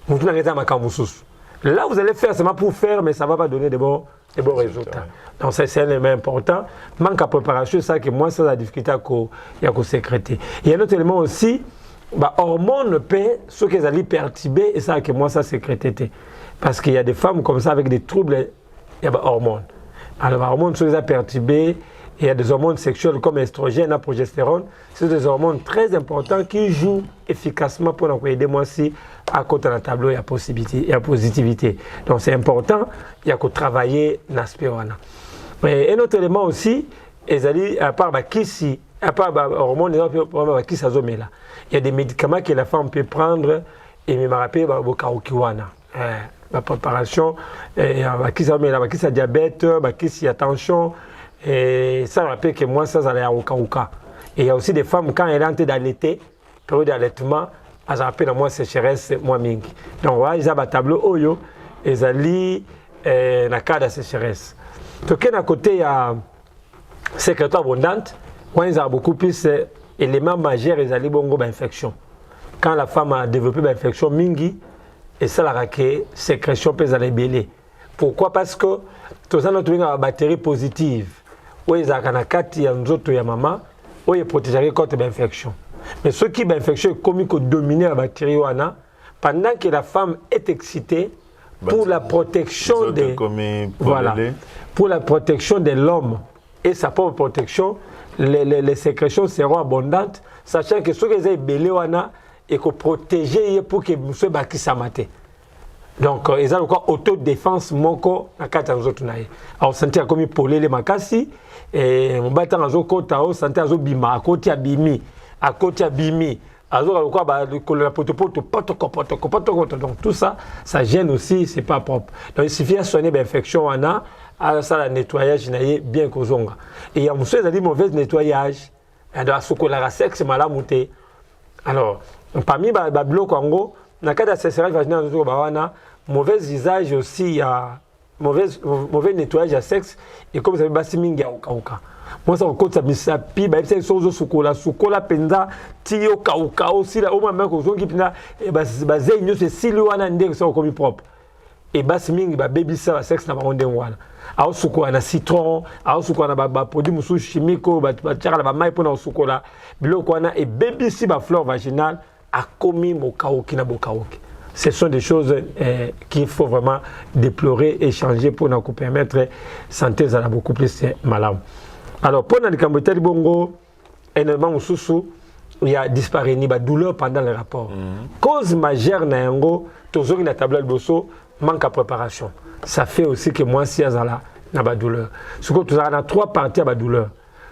Vous n'avez pas là, vous allez faire seulement pour faire, mais ça ne va pas donner de bons résultats. Donc, c'est un élément important. Manque de préparation, c'est ça que moi, c'est la difficulté à sécréter. Il y a un autre élément aussi, hormones peut, ce qu'ils allaient perturber, et ça que moi, ça sécrété. Parce qu'il y a des femmes comme ça avec des troubles, il y a des hormones. Alors, les hormones sont perturbées, il y a des hormones sexuelles comme estrogène et progestérone. C'est des hormones très importants qui jouent efficacement pour nous aider moi aussi à côté de la tableau, il y a positivité. Donc, c'est important, il y a que travailler l'aspect. Et un autre élément aussi, à part les hormones, il y a des médicaments que la femme peut prendre et me rappeler la préparation, qui a diabète, qui a tension, et ça rappelle que moi, ça allait à Oka. Et il y a aussi des femmes, quand elles entrent dans l'été, période d'allaitement, elles rappellent moi sécheresse, moi mingi. Donc voilà, ils ont un tableau oyo, ils allaient dans le cas de sécheresse. Donc à côté, il y a sécrétoire abondante, quand ils ont beaucoup plus d'éléments majeurs, ils allaient bongo d'infection. Quand la femme a développé l'infection mingi, et ça la raquette, sécrétion peut aller belé. Pourquoi? Parce que tout ça nous trouve une batterie positive. Où ils ont un kati ya nzoto ya maman, où ils protègent contre l'infection. Mais ce qui est infection est comme que dominer la bactérie wana pendant que la femme est excitée pour la protection de pour la protection de l'homme et sa propre protection, les sécrétions seront abondantes, sachant que ce que les belé wana et que protéger pour que monsieur baki samate. Donc ils ont encore autodéfense moko na kata nzoto naye. Alors sentir comme polé les makasi et mon battant azo kota o sentir azo bima akoti abimi akoti abimi azo quoi la potopoto donc tout ça ça gêne aussi, c'est pas propre. Donc il suffit de soigner l'infection wana à ça le nettoyage naye bien kozonga. Et il y a monsieur a dit mauvais nettoyage dans sokola sexe malamuté. Alors parmi les blocs en gros, dans le cas de sécheresse vaginale, mauvais usage aussi, il y a mauvais nettoyage à sexe, et comme ça, il y a moi, ça, on compte ça, mais ça pire, c'est une chose sukola, penza, tio, kao, si la, au moins, qui pina, et c'est si le wana ndé, ça, comme propre. Et basiming, baby, ça, sexe, n'a pas rendu wana. Alors, sukola, na citron, alors, sukola, na produit moussou chimique, tchara, la maille pour na sukola, bilo, wana, et baby, si, flore vaginale, a commis mon kaoki na bokaoki. Ce sont des choses qu'il faut vraiment déplorer et changer pour nous permettre de santé à beaucoup plus malade. Alors, pour nous camboter bongo, énormément sous il y a disparu ni douleur pendant le rapport. Cause majeure na yango, toujours une table de manque de préparation. Ça fait aussi que moi si azala na ba douleur. Ce que tu as trois parties à ba douleur.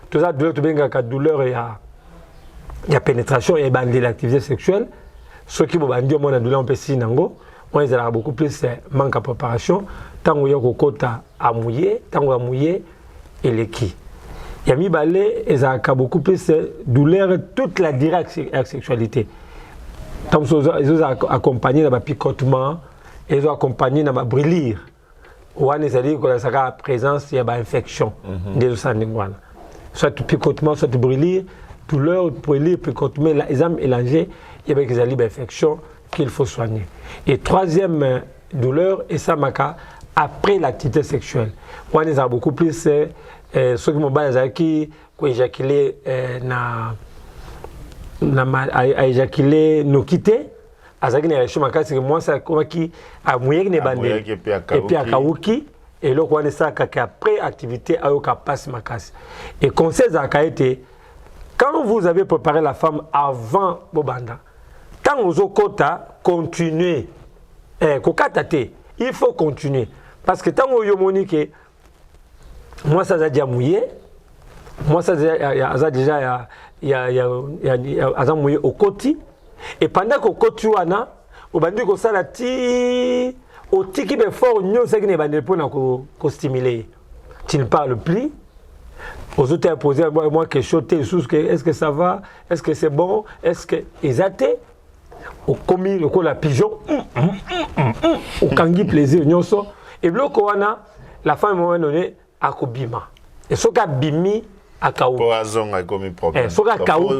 Tu as douleur tu benga ka douleur il y a pénétration et de l'activité sexuelle. Ceux qui vont dire mon douleur on peut si nango, on ils a beaucoup plus manque de préparation. Tant qu'on y a kokota à mouiller, tant qu'on a mouillé et les qui. Il y a mis balai ils ont beaucoup plus douleur toute la directe sexualité. Tant qu'ils ont accompagné dans le picotement, ils ont accompagné dans le brûlir. Ou on a dit que la présence il y a une infection des os sanguins. Soit picotement, soit brûlir. Douleur, brûler, picotement, ils ont mélangé, il y a des infections qu'il faut soigner. Et troisième douleur, et ça m'a après l'activité sexuelle. On a beaucoup plus ceux qui m'ont qui éjaculé a éjaculé nous quitter. Azaki ne réussi ma case que moi ça comme qui a moyen ne bandé et puis à Kawuki et là on est ça qu'après activité ayoka passe ma case. Et conseil a été quand vous avez préparé la femme avant Bobanda, quand vous au kota continuez kokatate, il faut continuer parce que tant que Monique moi ça a déjà mouillé, moi ça a déjà il y a mouillé au côté. Et pendant que Kotuana, au bandi ko sala ti au tiki be fort nyo c'est que ne bandi pour na stimuler. Tu ne parles plus. Aux autres posé moi quelque chose est-ce que ça va? Est-ce que c'est bon? Est-ce que exacté au commis le ko la pigeon au kangi plaisir nyonso et bloko wana la femme moment donné akobima. Et ce ka bimi il faut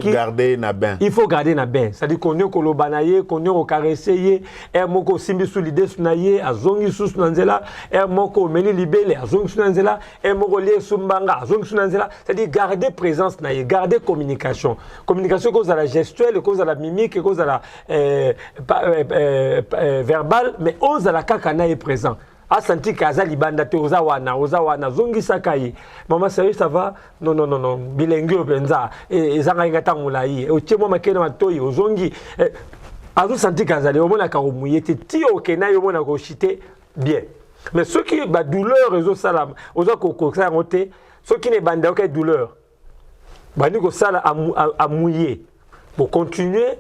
garder na bain. Il faut garder na bain. C'est-à-dire qu'on est kolobanaye, qu'on est caresser, et moko simbi sous l'idée sunaye, azongi sous nanzela, et moko meli libele, azongi sous nanzela, et moko lié sumbanga, azongi sous nanzela. C'est-à-dire garder présence naye, garder communication. Communication cause à la gestuelle, cause à la mimique, cause à la verbale, mais ose à la kakana est présent. A senti kaza libanda te ozawana zongi sakai mama sérieux ça va non bilingue benza ezanga ingata mulai o chemo makena matoi ozongi azu senti kaza le omona ka omuyete ti okena yo mona ko chité bien mais ceux qui ba douleur ezo salam ozo ko ça ngote ceux qui ne banda ok douleur bani ko sala a mouiller pour continuer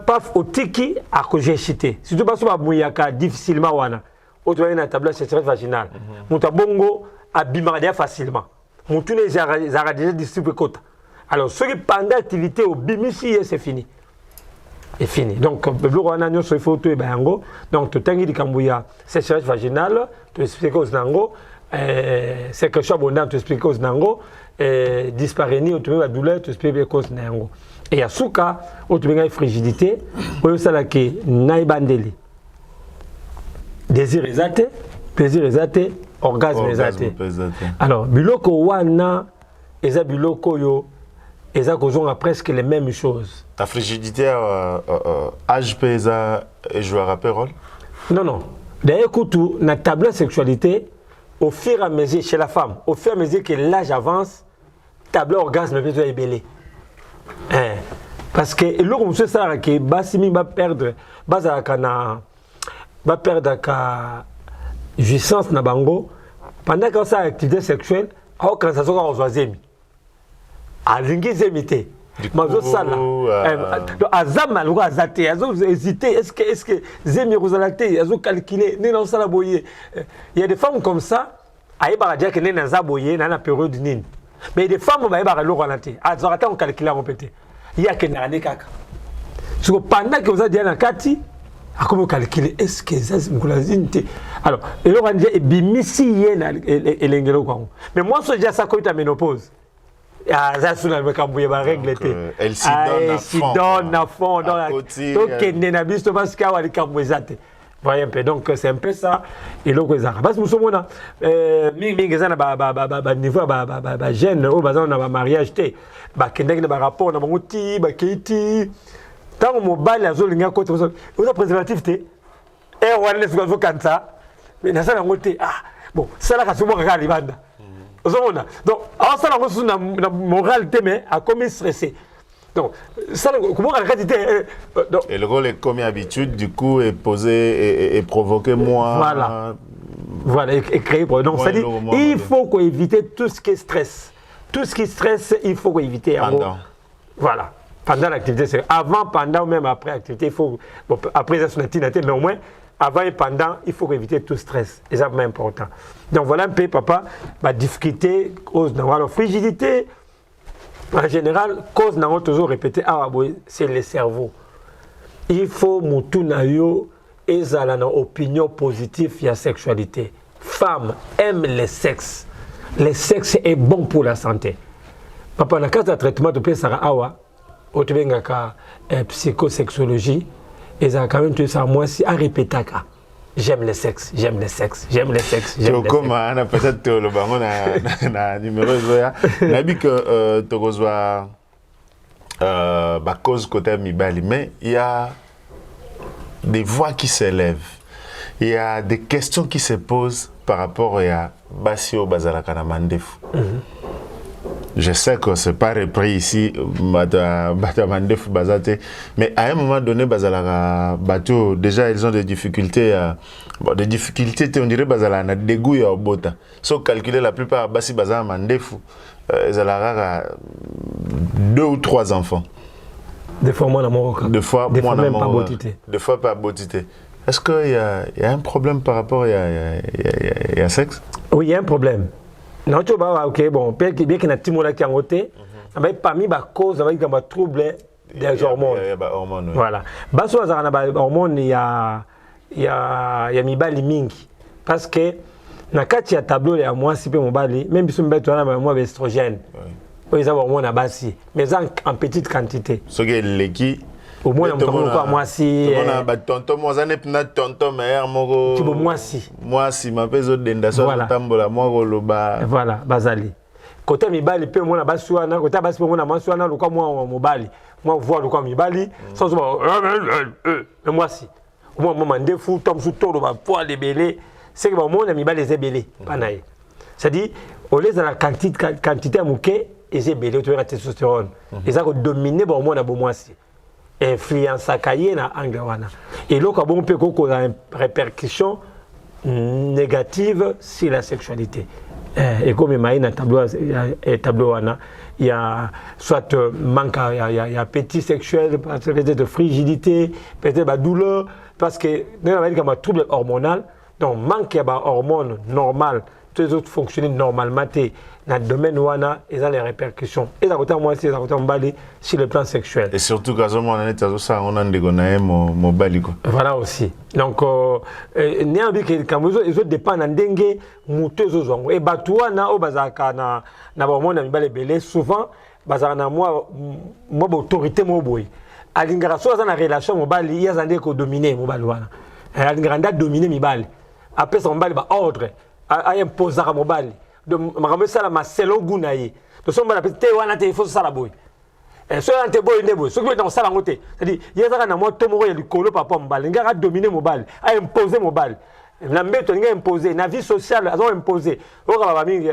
paf otiki a que j'ai cité surtout parce que mouyaka difficilement wana autre na tablette c'est très vaginal muta bongo abimaka facilement mutu ne zara déjà distribué quota alors ceux qui pendant l'activité au bimisi c'est fini est fini donc le wana nyo so faut to bango donc to tangi dikambuya sécheresse vaginale to expliquer aux nango c'est que abondant to expliquer aux nango dispareni au trouver la douleur to expliquer cause nango. Et à Souka, où tu as frigidité, où tu as naibandeli. Désir exaté, plaisir exaté, orgasme exaté. Alors, biloko wana, eza biloko yo, eza kozonga presque les mêmes choses. Ta frigidité, âge pesa et joue un rôle? Non. D'ailleurs, écoute, la tablette sexualité, au fur et à mesure, chez la femme, au fur et à mesure que l'âge avance, tablette orgasme peut être ébélé. Parce que le monsieur ça que basimi va perdre ka jouissance na bango pendant que ça activité sexuelle au quand ça soit aux oisemi alingi zemité mazo sala azama lo azate azo hésiter est-ce que zemi rozalate azo calculer ne non sala boyer il y a des femmes comme ça aïba dire que ne na za boyer na période nini. Mais des femmes, bah, ils vont ralentir. Alors, attends, on calcule en pété. Il y a que n'importe kaka. Parce que pendant que vous avez dit à Kati, à comment calculer est-ce que ça c'est une alors, et là on dit et bimisi yena et l'engelo quoi. Mais moi, je dis ça quand tu as ménopause. Ah, ça c'est une règle. Elle s'y donne à fond. Dans la côté. Donc, il n'y a pas de parce qu'il y a des cambouisates. Voyez un peu, donc c'est un peu ça et l'autre parce que nous sommes là niveau jeune au bazar on a mariage té ba kendek na rapport na banguti ba kiti tant mobile azolinga côté vous préservatif té et on laisse go kanza mais na ça na ngoté bon ça la kaso ka libanda ozomona donc ça na ngosu na moralité mais a comme stressé. Donc, ça, comment et le rôle est comme habitude, du coup, est posé et provoqué moi. Voilà, et créé. Donc, c'est-à-dire, il faut éviter tout ce qui est stress. Tout ce qui stresse, il faut éviter. Pendant. Voilà. Pendant l'activité, c'est avant, pendant ou même après l'activité, il faut. Bon, après, ça, c'est mais au moins, avant et pendant, il faut éviter tout stress. C'est ça, important. Donc, voilà un peu, papa, ma difficulté, cause d'avoir la frigidité. En général, cause n'a toujours répété, c'est le cerveau. Il faut mutunayo et une opinion positive sur la sexualité. Femme aime le sexe. Le sexe est bon pour la santé. Papa, dans le cas de traitement de Pesara Awa, au psychosexologie, et ça a quand même tout ça, moi, si à répéter. j'aime le sexe, j'aime le sexe, j'aime le sexe, j'aime le sexe. Comme on a peut-être le bango na numéro zoya. Na bi que tokozwa cause côté mibali, mais il y a des voix qui s'élèvent. Il y a des questions qui se posent par rapport à Basio Bazalaka Mandefu. Je sais que ce n'est pas repris ici, Mandefu Bazate, mais à un moment donné, Bazalaka Bato, déjà ils ont des difficultés. Des difficultés, on dirait Bazalaka, des goûts au bota. Sauf calculer la plupart, Basi Bazalaka Mandefu, ils ont 2 ou 3 enfants. Des fois, moi, Des fois, même pas beauté. Des fois, pas beauté. Est-ce qu'il y a un problème par rapport à sexe? Oui, il y a un problème. Non, tu vois, ok, bon, bien qu'il y ait un petit qui a voté, parmi les causes, il y a des troubles des hormones. Il y a des hormones. Voilà. Baso, il y a des hormones, il y a mibali mingi. Parce que, dans le tableau, il y a moins si peu mobali, même si on a moins d'estrogène. Il y a des hormones à base, mais en petite quantité. Ce qui est l'équipe. Au moins, on a moi si. On a tonton, moi, j'en ai plein de tonton, mais tu veux moi si. Moi si, ma peso d'endation, tambola, moi, loba. Voilà, bazali. Côté mibali, peu moi, na basuana, côté basi, moi, na masuana, le quoi, moi, mobali. Moi, voir le quoi, mibali, sans mais moi si. Moi, moi, fou, tombe sous tout, le poids des bélés. C'est que moi, on a mibali, les bélés. Panaï. C'est-à-dire, au lieu de la quantité à mouquet, les bélés, tu as la testostérone. Ils ont dominé, bon, moi, on a beau moi si. Influence à cahier na anglawana et là on peut avoir une répercussion négative sur la sexualité et comme il y a un tableau il y a soit manque il y a petit sexuel peut-être de frigidité peut-être de douleur parce que dans un trouble hormonal donc manque de hormones normales tous les autres fonctionnent normalement dans le domaine où ils ont les répercussions. Et ça moi aussi, ça sur le plan sexuel. Et surtout quand on a des mobile. Voilà aussi. Donc, il ont dépend de dengue, mouteuse aux et batouana au bazaka na hormone mibale belé souvent bazana moi autorité mo boy. Alingara so na relation mobile il y a zande ko dominer mobile wana. Alingara dominer mibale. Après ça mobile ba ordre à imposer à mobile. De ma ça la selon gunaye de son bala te wana te faut ça la boy et so ante boy ne boy so que dans ça la ngote c'est-à-dire yeza na mo to mo ya likolo papa mbale ngara dominer mobile a imposer mobile na mbeto nga imposer na vie sociale azo imposer o ka ba mingi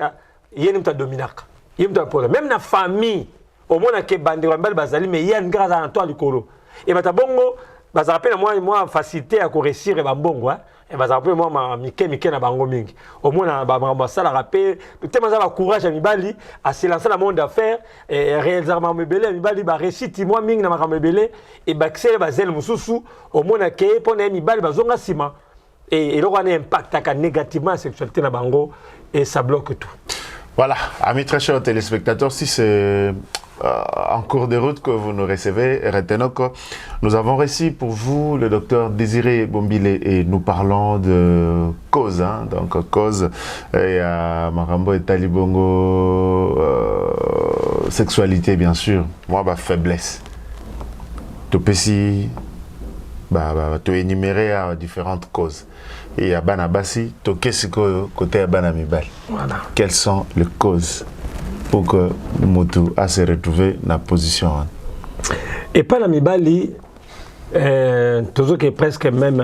yeni mta dominaka yeni mta imposer même na famille au mona ke bande mbale bazali mais yeni ngara na to likolo et bata bongo baza rappelle moi facilité à réussir et bambongo et baza rappelle moi mike na bango mingi au moins ba sala rappel tellement ça va courage à mibali à se lancer dans le monde d'affaires et réaliser ma mebele mibali ba réussite moi mingi na ma mebele et ba xele ba zel mususu au moins ke pona mibali bazonga sima et il aura un impact négativement à la sexualité na bango et ça bloque tout. Voilà, amis très chers téléspectateurs, si c'est en cours de route que vous nous recevez, retenez que nous avons reçu pour vous le docteur Désiré Bombile et nous parlons de cause, hein, donc cause et Marambo et Talibongo, sexualité bien sûr, moi faiblesse. Tu peux si énumérer différentes causes. Et à Banabasi, qu'est-ce que côté à Banamibal? Voilà. Quelles sont les causes pour que Moutou a se retrouvé dans la position? Et Banamibali, toujours que presque même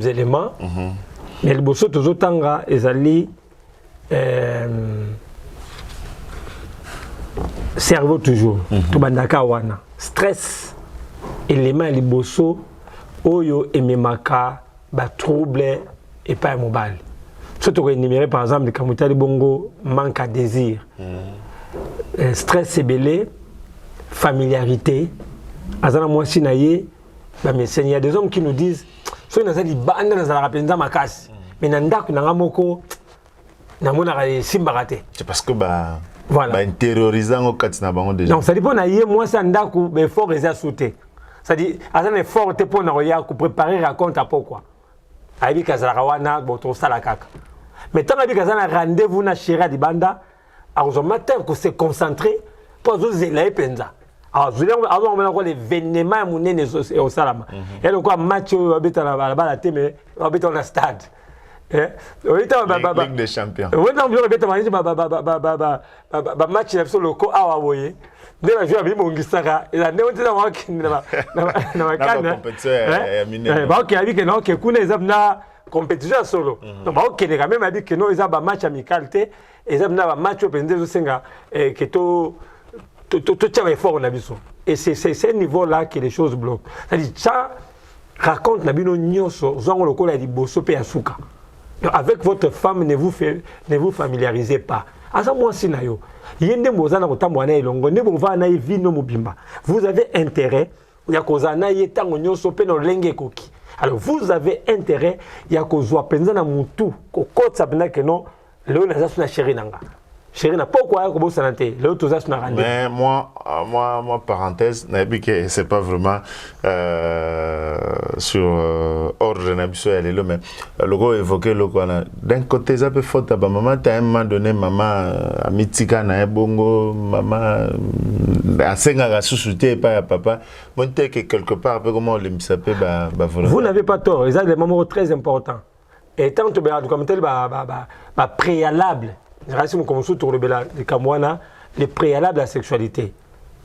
éléments, mais le bosso toujours tanga ezali cerveau toujours, tout bandaka wana, stress, élément le bosso. Oyo ememaka ba trouble et pas mobile. Surtout énumérer par exemple le kamutali bongo manque à désir, stress ébélé, familiarité. Azana moi sinaye, mais il y a des hommes qui nous disent so na zali banda na zala rapenza makasi, mais nanda ku nanga moko na mona ka simbarate. C'est parce que voilà. Terrorisant au katina bango déjà. Donc ça dépend na yé moi ça ndaku be fort réserve sauter. C'est-à-dire, à un effort, tu peux préparer, raconte à pourquoi. Aïbi Kazarawana, bon, ça la caca. Mais tant que vous avez rendez-vous na Chira di Banda, à un matin, que c'est concentré, pour vous élever penza. azomona ko l'événement ya monene au salama et le quoi match abeta la bala te mais abeta na stade Ligue des champions oui non bien abeta ba match na biso loko awa boye nde ba joueur bibongisaka eza nde otina wakini na makana ba ok abi que non que kuna ezabna compétition solo donc ba ok quand même abi que non ezaba match amical te ezabna ba match opende zo senga que to effort na biso et c'est ce niveau là que les choses bloquent. C'est-à-dire ça raconte na bino nyoso zongo lokola liboso pe asuka. Avec votre femme ne vous familiarisez pas. Asa moi sinayo. Yende mozana kotamwana elongo ne bova na vino mobimba. Vous avez intérêt ya kozana yetango nyoso pe no lenge koki. Alors vous avez intérêt ya kozwa penza na mutu kokotsa bena que non leo na zasu na chéri nanga. Chérie, pourquoi mais moi, parenthèse, c'est pas vraiment sur ordre de mais le gars évoqué le quoi d'un côté ça peut faute maman t'as un moment donné maman amitika na bongo maman a senga sous-souté pas papa bon que quelque part un peu comment le s'appelle vous n'avez pas tort, ils ont des moments très importants et tant que comme tel préalable. Les préalables à la sexualité,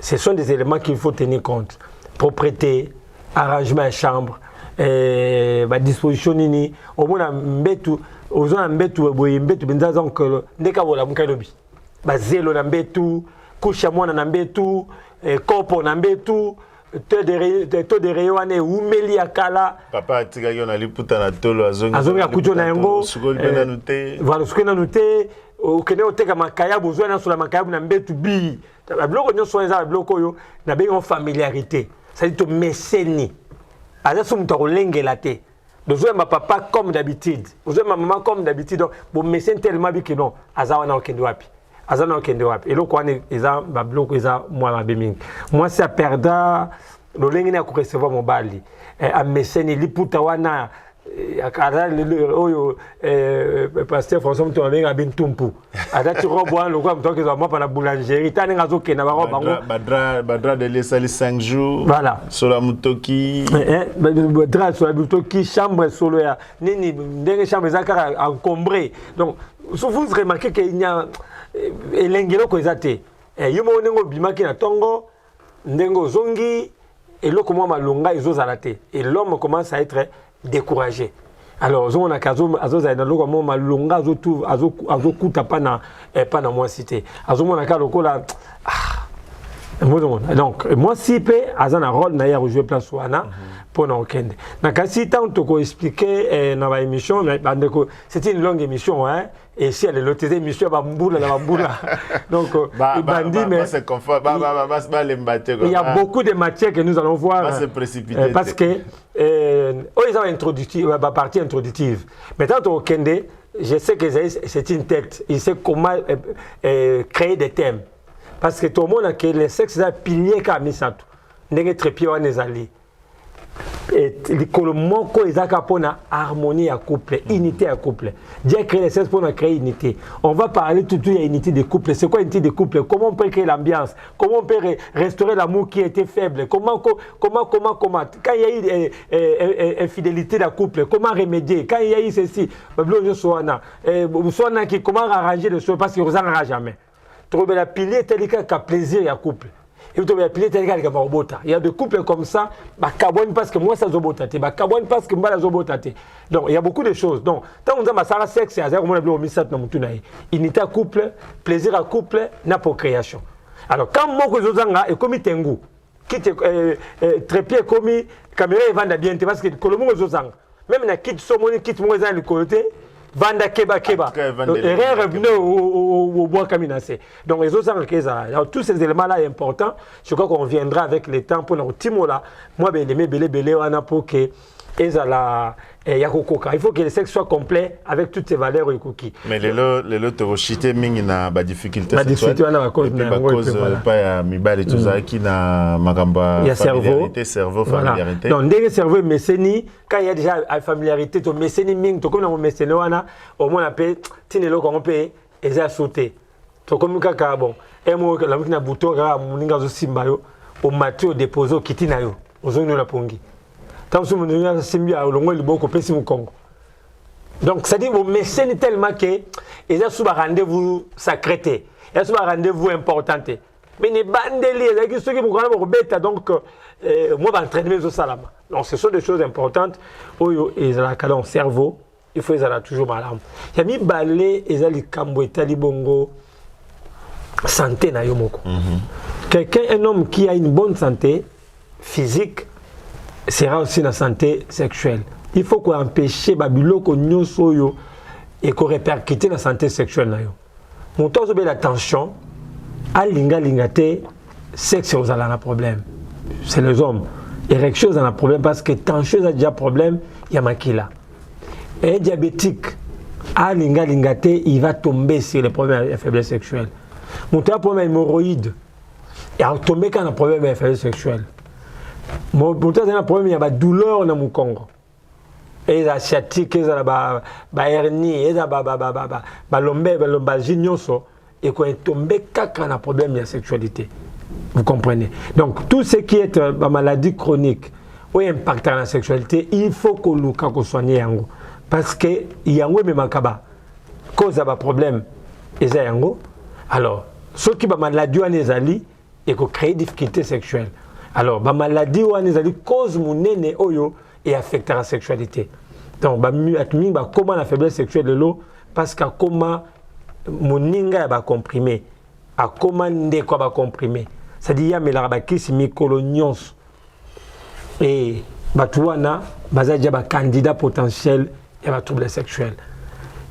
ce sont des éléments qu'il faut tenir compte. Propreté, arrangement à chambre, disposition nini, au moins mbetu, aux gens mbetu mbetu benzazon que ndeka wala mukalobi. Zelo na mbetu, kusha mwana na mbetu, kopo na mbetu. Taux de réyoane umeli akala papa tika yo na liputa na tolo azonga akuto na yango sukoli bena nute voilà sukoli na nute okene oteka makaya bozwa na sula makaya na mbetu bi bloko nyoso eza bloko yo na bengo familiarité ça dit to meseni aza somuto kolengela te dozwa ma papa comme d'habitude dozwa ma maman comme d'habitude donc bon meseni tellement bi que non azawa na okende wapi azana okende wapi elo kwani eza ba bloko eza moi ma bemingi moi ça perda lo lengi na ko recevoir mobali a meseni liputa wana akara oyo pasteur François Mto amenga bintumpu adati robo an lo kwa mtoke za mapa na boulangerie tani ngazo kena ba roba ngo badra de lesali 5 jours voilà sola mutoki badra sola mutoki chambre solo ya nini ndenge chambre zakara encombré donc vous remarquez qu'il y a elengelo ko ezate yumo nengo bimaki na tongo ndengo zongi et l'eau comment malonga izozalate et l'homme commence à être découragé. Alors on a kazo azoza na l'eau comment malonga azo kuta pas na moi cité azo mona ka lokola donc moi si pe azana rôle na ya jouer place wana pour na okende na kasi tant to expliquer na ba émission c'était une longue émission hein et si elle est l'autre émission bamboula donc bandi mais il y a beaucoup de matières que nous allons voir parce que ils ont introductif la partie introductive maintenant au okende je sais que c'est une tête il sait comment créer des thèmes. Parce que tout le monde a que le sexe est un pilier qui a mis ça tout. N'est-ce pas très bien les alliés. Et le mot qui est pour la harmonie à couple, unité à couple. Dieu a créé le sexe pour créer unité. On va parler tout de unité de couple. C'est quoi unité de couple? Comment on peut créer l'ambiance? Comment on peut restaurer l'amour qui était faible? Comment quand il y a eu infidélité dans le couple, comment remédier? Quand il y a eu ceci, comment arranger les choses parce que vous n'en arrangez jamais. Trouver la pilier tel qu'un plaisir à couple. Et vous trouvez la pilier tel qu'un robota. Il y a des couples comme ça, bah carbone parce que moi ça zobotate, bah carbone parce que moi la zobotate. Donc il y a beaucoup de choses. Donc tant on dit ma sara sexe, à zéro mon ablo misat na mutunaï. Unité à couple, plaisir à couple, na procréation. Alors quand moi que zozanga et comme tengu, qui te trépied comme caméra et vanda bien parce que kolomo zozanga. Même na kit somoni kit mo za le côté. Vanda keba. Erreur revenu au bois caminassé. Donc les autres tous ces éléments là importants. Je crois qu'on viendra avec le temps pour notre timo là. Moi ben aimé belé wana pour que il faut que le sexe soit complet avec toutes ces valeurs et cookies. Mais les torochité mingi na ba difficulté sexuelle. Ba cause pas ya mibali tout ça qui na makamba familiarité cerveau familiarité. Donc dès que cerveau mécénie quand il y a déjà familiarité to mécénie mingi to comme na mécénie wana au moins appelé tinelo ko on eza sauter. To comme kaka bon et moi la mukina buto ga muninga zo simba yo au matin au déposé au kiti na yo ozongi na pongi tant que mon nuna simbi a longo liboko pesi mu Congo donc ça dit vous mécène tellement que ils ont souvent rendez-vous sacré ils ont souvent rendez-vous important mais les bandeliers les ceux qui me connaissent au bêta donc moi va entraîner au salama donc ce sont des choses importantes oyo ils ont la cerveau il faut ils toujours malade il y a mis balé ils ont les cambo etali bongo santé na yo moko quelqu'un un homme qui a une bonne santé physique sera aussi la santé sexuelle il faut qu'on empêche babiloko nyoso yo et qu'on répercute la santé sexuelle na yo mon temps de la tension à lingate sexe aux un problème c'est les hommes érection ont un problème parce que tension a déjà problème il y a makila et diabétique à lingate il va tomber sur les problèmes de faiblesse sexuelle mon temps problème hémorroïde et à tomber quand un problème de faiblesse sexuelle mon temps un problème il y a douleur dans mon Congo et la sciatique et la hernie et la lombalgie nyonso et qu'on est tombé quand un problème de sexualité vous comprenez donc tout ce qui est maladie chronique ou impact dans la sexualité il faut qu'on soigne yango parce que yango me makaba cause ba problème et ça yango alors ceux qui ba maladie ou nezali et qu'on crée difficulté sexuelle alors ba maladie ou nezali cause munene oyo et affecte la sexualité donc ba comment la faiblesse sexuelle de l'eau parce que comment moninga ba comprimé a commandé quoi ba comprimé ça dit ya mela ba kisi mikolo nyonso et batuana bazaja ba candidat potentiel et ba trouble sexuel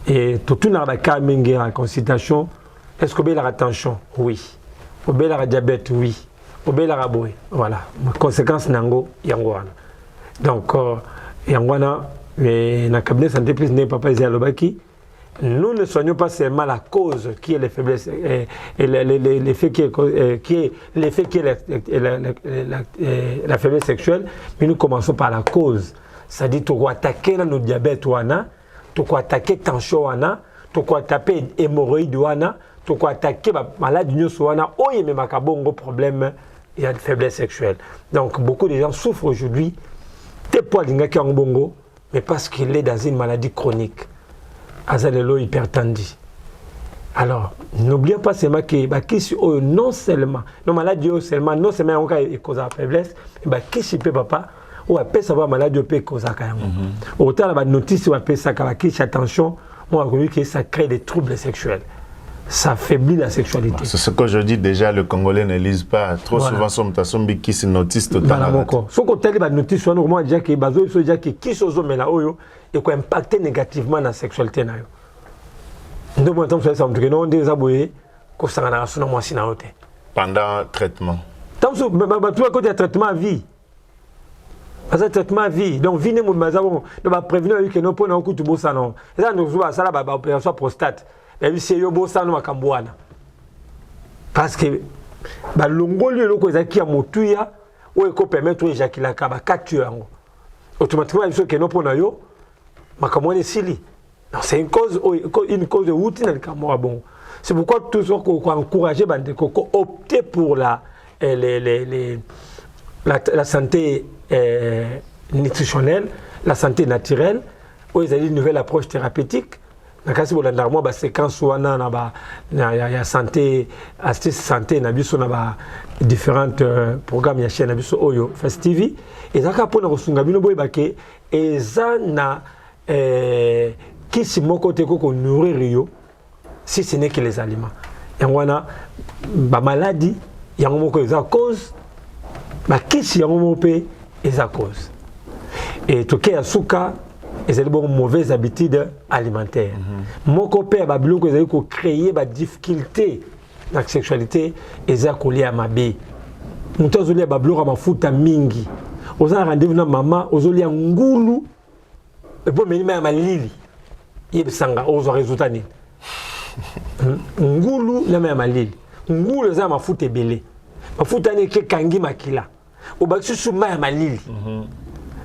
et tout na ba ka mingi en consultation est-ce que la attention oui au la diabète oui au la boy voilà conséquence nango yango wana donc yango wana na cabinet santé plus n'est pas lobaki nous ne soignons pas seulement la cause qui est les faiblesses et l'effet qui est la faiblesse sexuelle, mais nous commençons par la cause. C'est-à-dire tu dois attaquer notre diabète wana, tu dois attaquer tension wana, tu dois attaquer hémorroïde wana, tu dois attaquer maladie nyonso wana, oye me makabongo problème il y a de faiblesse sexuelle. Donc beaucoup de gens souffrent aujourd'hui des poids d'ingaki en bongo, mais parce qu'il est dans une maladie chronique. Azalelo hypertendu. Alors, n'oubliez pas seulement que non seulement, non maladie seulement, non seulement on a cause de faiblesse, mais qui peut papa ou peut savoir maladie peut cause à autant la notice ou peut ça qui attention, on a connu que ça crée des troubles sexuels. Ça affaiblit la sexualité. C'est ce que je dis déjà, le Congolais ne lise pas. Trop souvent, son qui se notice totalement. Ce qu'on t'a dit, la notice, on a dit que qui se met là, et qu'on impacte négativement la sexualité. Donc, on a dit que des aboués, qu'on s'en a rassuré moi si pendant le traitement. Tant que tu as un traitement à vie. Parce que traitement à vie. Donc, venez nous prévenir que nous prenons un coup de bossa. Et ça, nous avons ça, l'opération prostate. Et c'est yo bossa no makambwana parce que ba longoli loko ezaki ya motuya o eko permettre éjaculer ka ba katu yango automatiquement il faut que no pona yo makamwana sili non c'est une cause de routine dans kamwa bon c'est pourquoi toujours qu'on encourager bande ko opter pour la santé nutritionnelle la santé naturelle où ils ont une nouvelle approche thérapeutique. Nakasi bolanda moi ba séquence wana na ba ya santé assistance santé na biso na ba différentes programmes ya chaîne na biso oyo Fast TV ezaka pona kosunga bino boye bake eza na kisi moko te ko nourrir yo si ce n'est que les aliments yango wana ba maladie yango moko eza cause ba kisi yango moko pe eza cause et toke ya suka et c'est bon mauvaise habitude alimentaire. Mon copain a biloko ezali ko créer ba difficulté dans la sexualité eza ko lié à mabe. Muto zoli ba biloko mafuta mingi. Oza rendez-vous na maman ozoli ngulu et bon meni ma malili. Yebsanga ozo résultat ni. Ngulu na ma malili. Ngulu eza mafuta ebele. Mafuta ni ke kangi makila. Obakisi suma ya malili.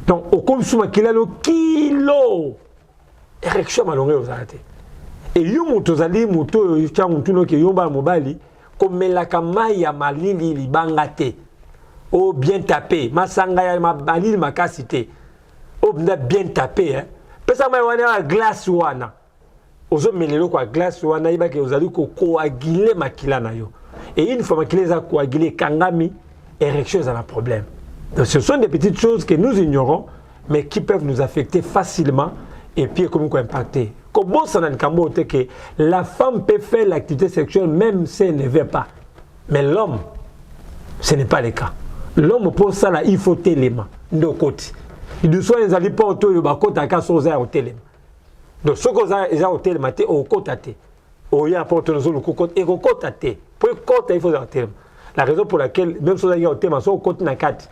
Donc, au comme sous le kilo, érection malongée aux arrêtés. Et yo motozali moto yo changutuno ke yomba mobali comme la kama ya malili libangate. oh bien tapé, ma sangaya ma banil ma cassité, oh bien tapé, hein. Pesa ma wana glace wana, ozo melelo kwa glace wana iba ke ozali ko coaguler makila na yo. Et une fois makila za coaguler kangami, érection ça a un problème. Donc ce sont des petites choses que nous ignorons, mais qui peuvent nous affecter facilement et puis comme quoi impacter. Comme ça dans le cambo que la femme peut faire l'activité sexuelle même si elle ne veut pas, mais l'homme, ce n'est pas le cas. L'homme pour ça là, il faut téléma de côté. Il doit soit les alliés pas autour de côté à cas sur au téléma. Donc ce que vous au téléma té au côté té. Au y a pour tout le côté et au côté té. Pour côté il faut au téléma. La raison pour laquelle même si vous avez au téléma sur au côté na quatre.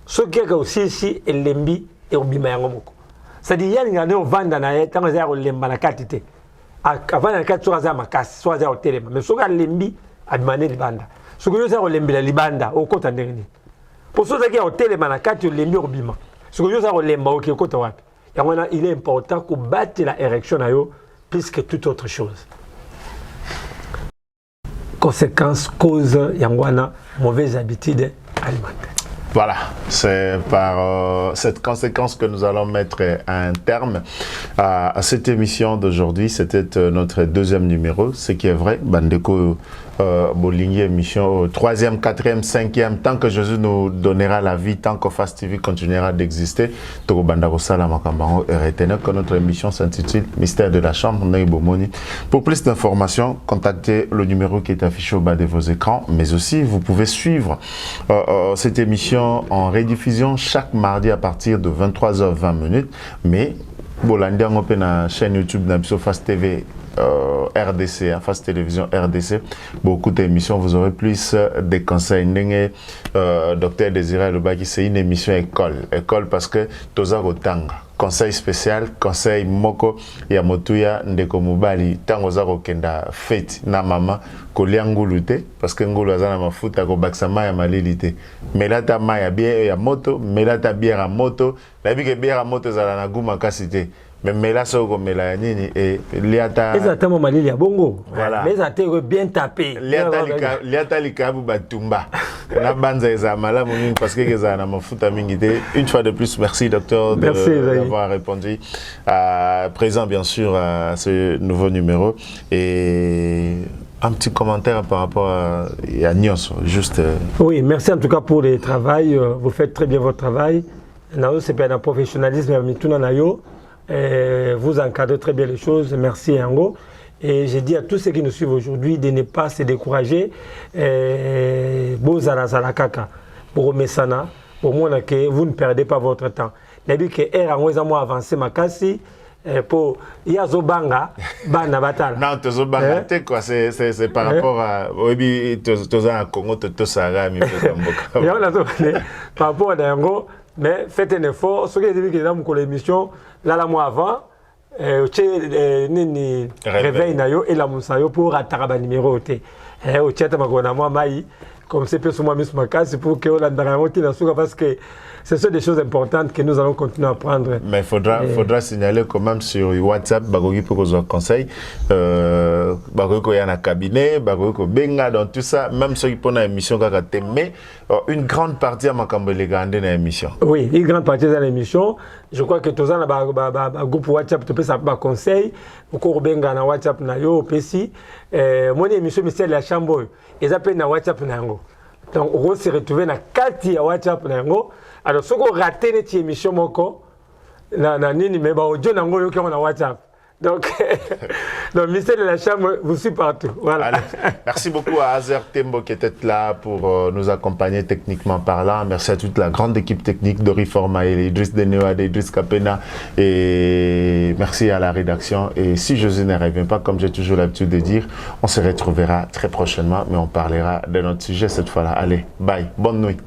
Ce qui est aussi ici et l'embi et au bima yangomoko. C'est-à-dire qu'il y a des ventes dans les temps où il y a des malacatités. Avant la carte, soit ma casse, soit au téléma. Mais ce qui est l'embi, à demander les bandes. Ce qui est l'embi, les bandes, au côté en dernier. Pour ceux qui sont au téléma, la carte, l'embi au bima. Ce qui est l'embi, au côté en dernier. Il est important qu'on batte la érection plus que toute autre chose. Conséquence, cause, il y a une mauvaise habitude alimentaire. Voilà, c'est par cette conséquence que nous allons mettre un terme à cette émission d'aujourd'hui. C'était notre deuxième numéro, ce qui est vrai. Bandeko Bolingi émission 3e, 4e, 5e. Tant que Jésus nous donnera la vie, tant que Fast TV continuera d'exister, Togo Bandako Salama Kambango et retenez que notre émission s'intitule Mystère de la Chambre. Pour plus d'informations, contactez le numéro qui est affiché au bas de vos écrans, mais aussi vous pouvez suivre cette émission en rediffusion chaque mardi à partir de 23h20. Mais Bolandi on peut na chaîne YouTube Nabiso Fast TV RDC, Fast Télévision RDC. Beaucoup d'émissions, vous aurez plus des conseils. Docteur Désiré Lobaki, c'est une émission école parce que Toza Rotanga. Conseil spécial, conseil moko ya motuya ndeko mobali tango za kokenda fete na mama kolia ngulu te parce que ngulu azana mafuta ko baksa ya malilité melata maya bien ya moto melata bière à moto la bike bière à moto zala na guma kasite mais mela soko mela nini et liata exactement malili ya bongo voilà mais ça t'est bien tapé liata likabu batumba na banza eza malamu mingi parce que eza na mafuta mingi te. Une fois de plus merci docteur d'avoir répondu présent bien sûr à ce nouveau numéro et un petit commentaire par rapport à Nyos juste oui merci en tout cas pour le travail vous faites très bien votre travail nao c'est pas un professionnalisme mais tout na yo vous encadrez très bien les choses, merci Yango. Et je dis à tous ceux qui nous suivent aujourd'hui de ne pas se décourager. Bozala Zalakaka, pour Messana, pour moi que vous ne perdez pas votre temps. D'habitude que Yango est moins avancé ma kasi pour Yazobanga, Bana Batala. Non, Tozobanga, quoi, c'est par rapport à Obi Tozan Congo, Tosara, par rapport à Yango. Mais faites un effort. Ce qui est dit que dans l'émission, là, la mois avant, réveil nayo et la moussayo pour attraper le numéro. Au chat, comme c'est plus moi, c'est pour que on parce que ce sont des choses importantes que nous allons continuer à prendre. Mais il faudra signaler quand même sur WhatsApp, Bagogi pour qu'on conseille, Bagogi y a un cabinet, Bagogi benga dans tout ça, même ceux qui font une émission, mais une grande partie à Makambo les grandes dans l'émission. Oui, une grande partie de l'émission. Je crois que tous les groupe WhatsApp, tu peux savoir conseil, beaucoup benga na WhatsApp na yo PC. Mon émission Mystère de la Chambre, ils appellent na WhatsApp na yango. Donc on se retrouve na 4 WhatsApp na yango. Alors, si vous ratez cette émission, mais audio nango yo na WhatsApp. Donc, le Mystère de la Chambre vous suit partout. Voilà. Allez, merci beaucoup à Azer Tembo qui était là pour nous accompagner techniquement parlant. Merci à toute la grande équipe technique de Reforma et Idriss Deneuade, Idriss Kapena. Et merci à la rédaction. Et si José ne revient pas, comme j'ai toujours l'habitude de dire, on se retrouvera très prochainement, mais on parlera de notre sujet cette fois-là. Allez, bye, bonne nuit.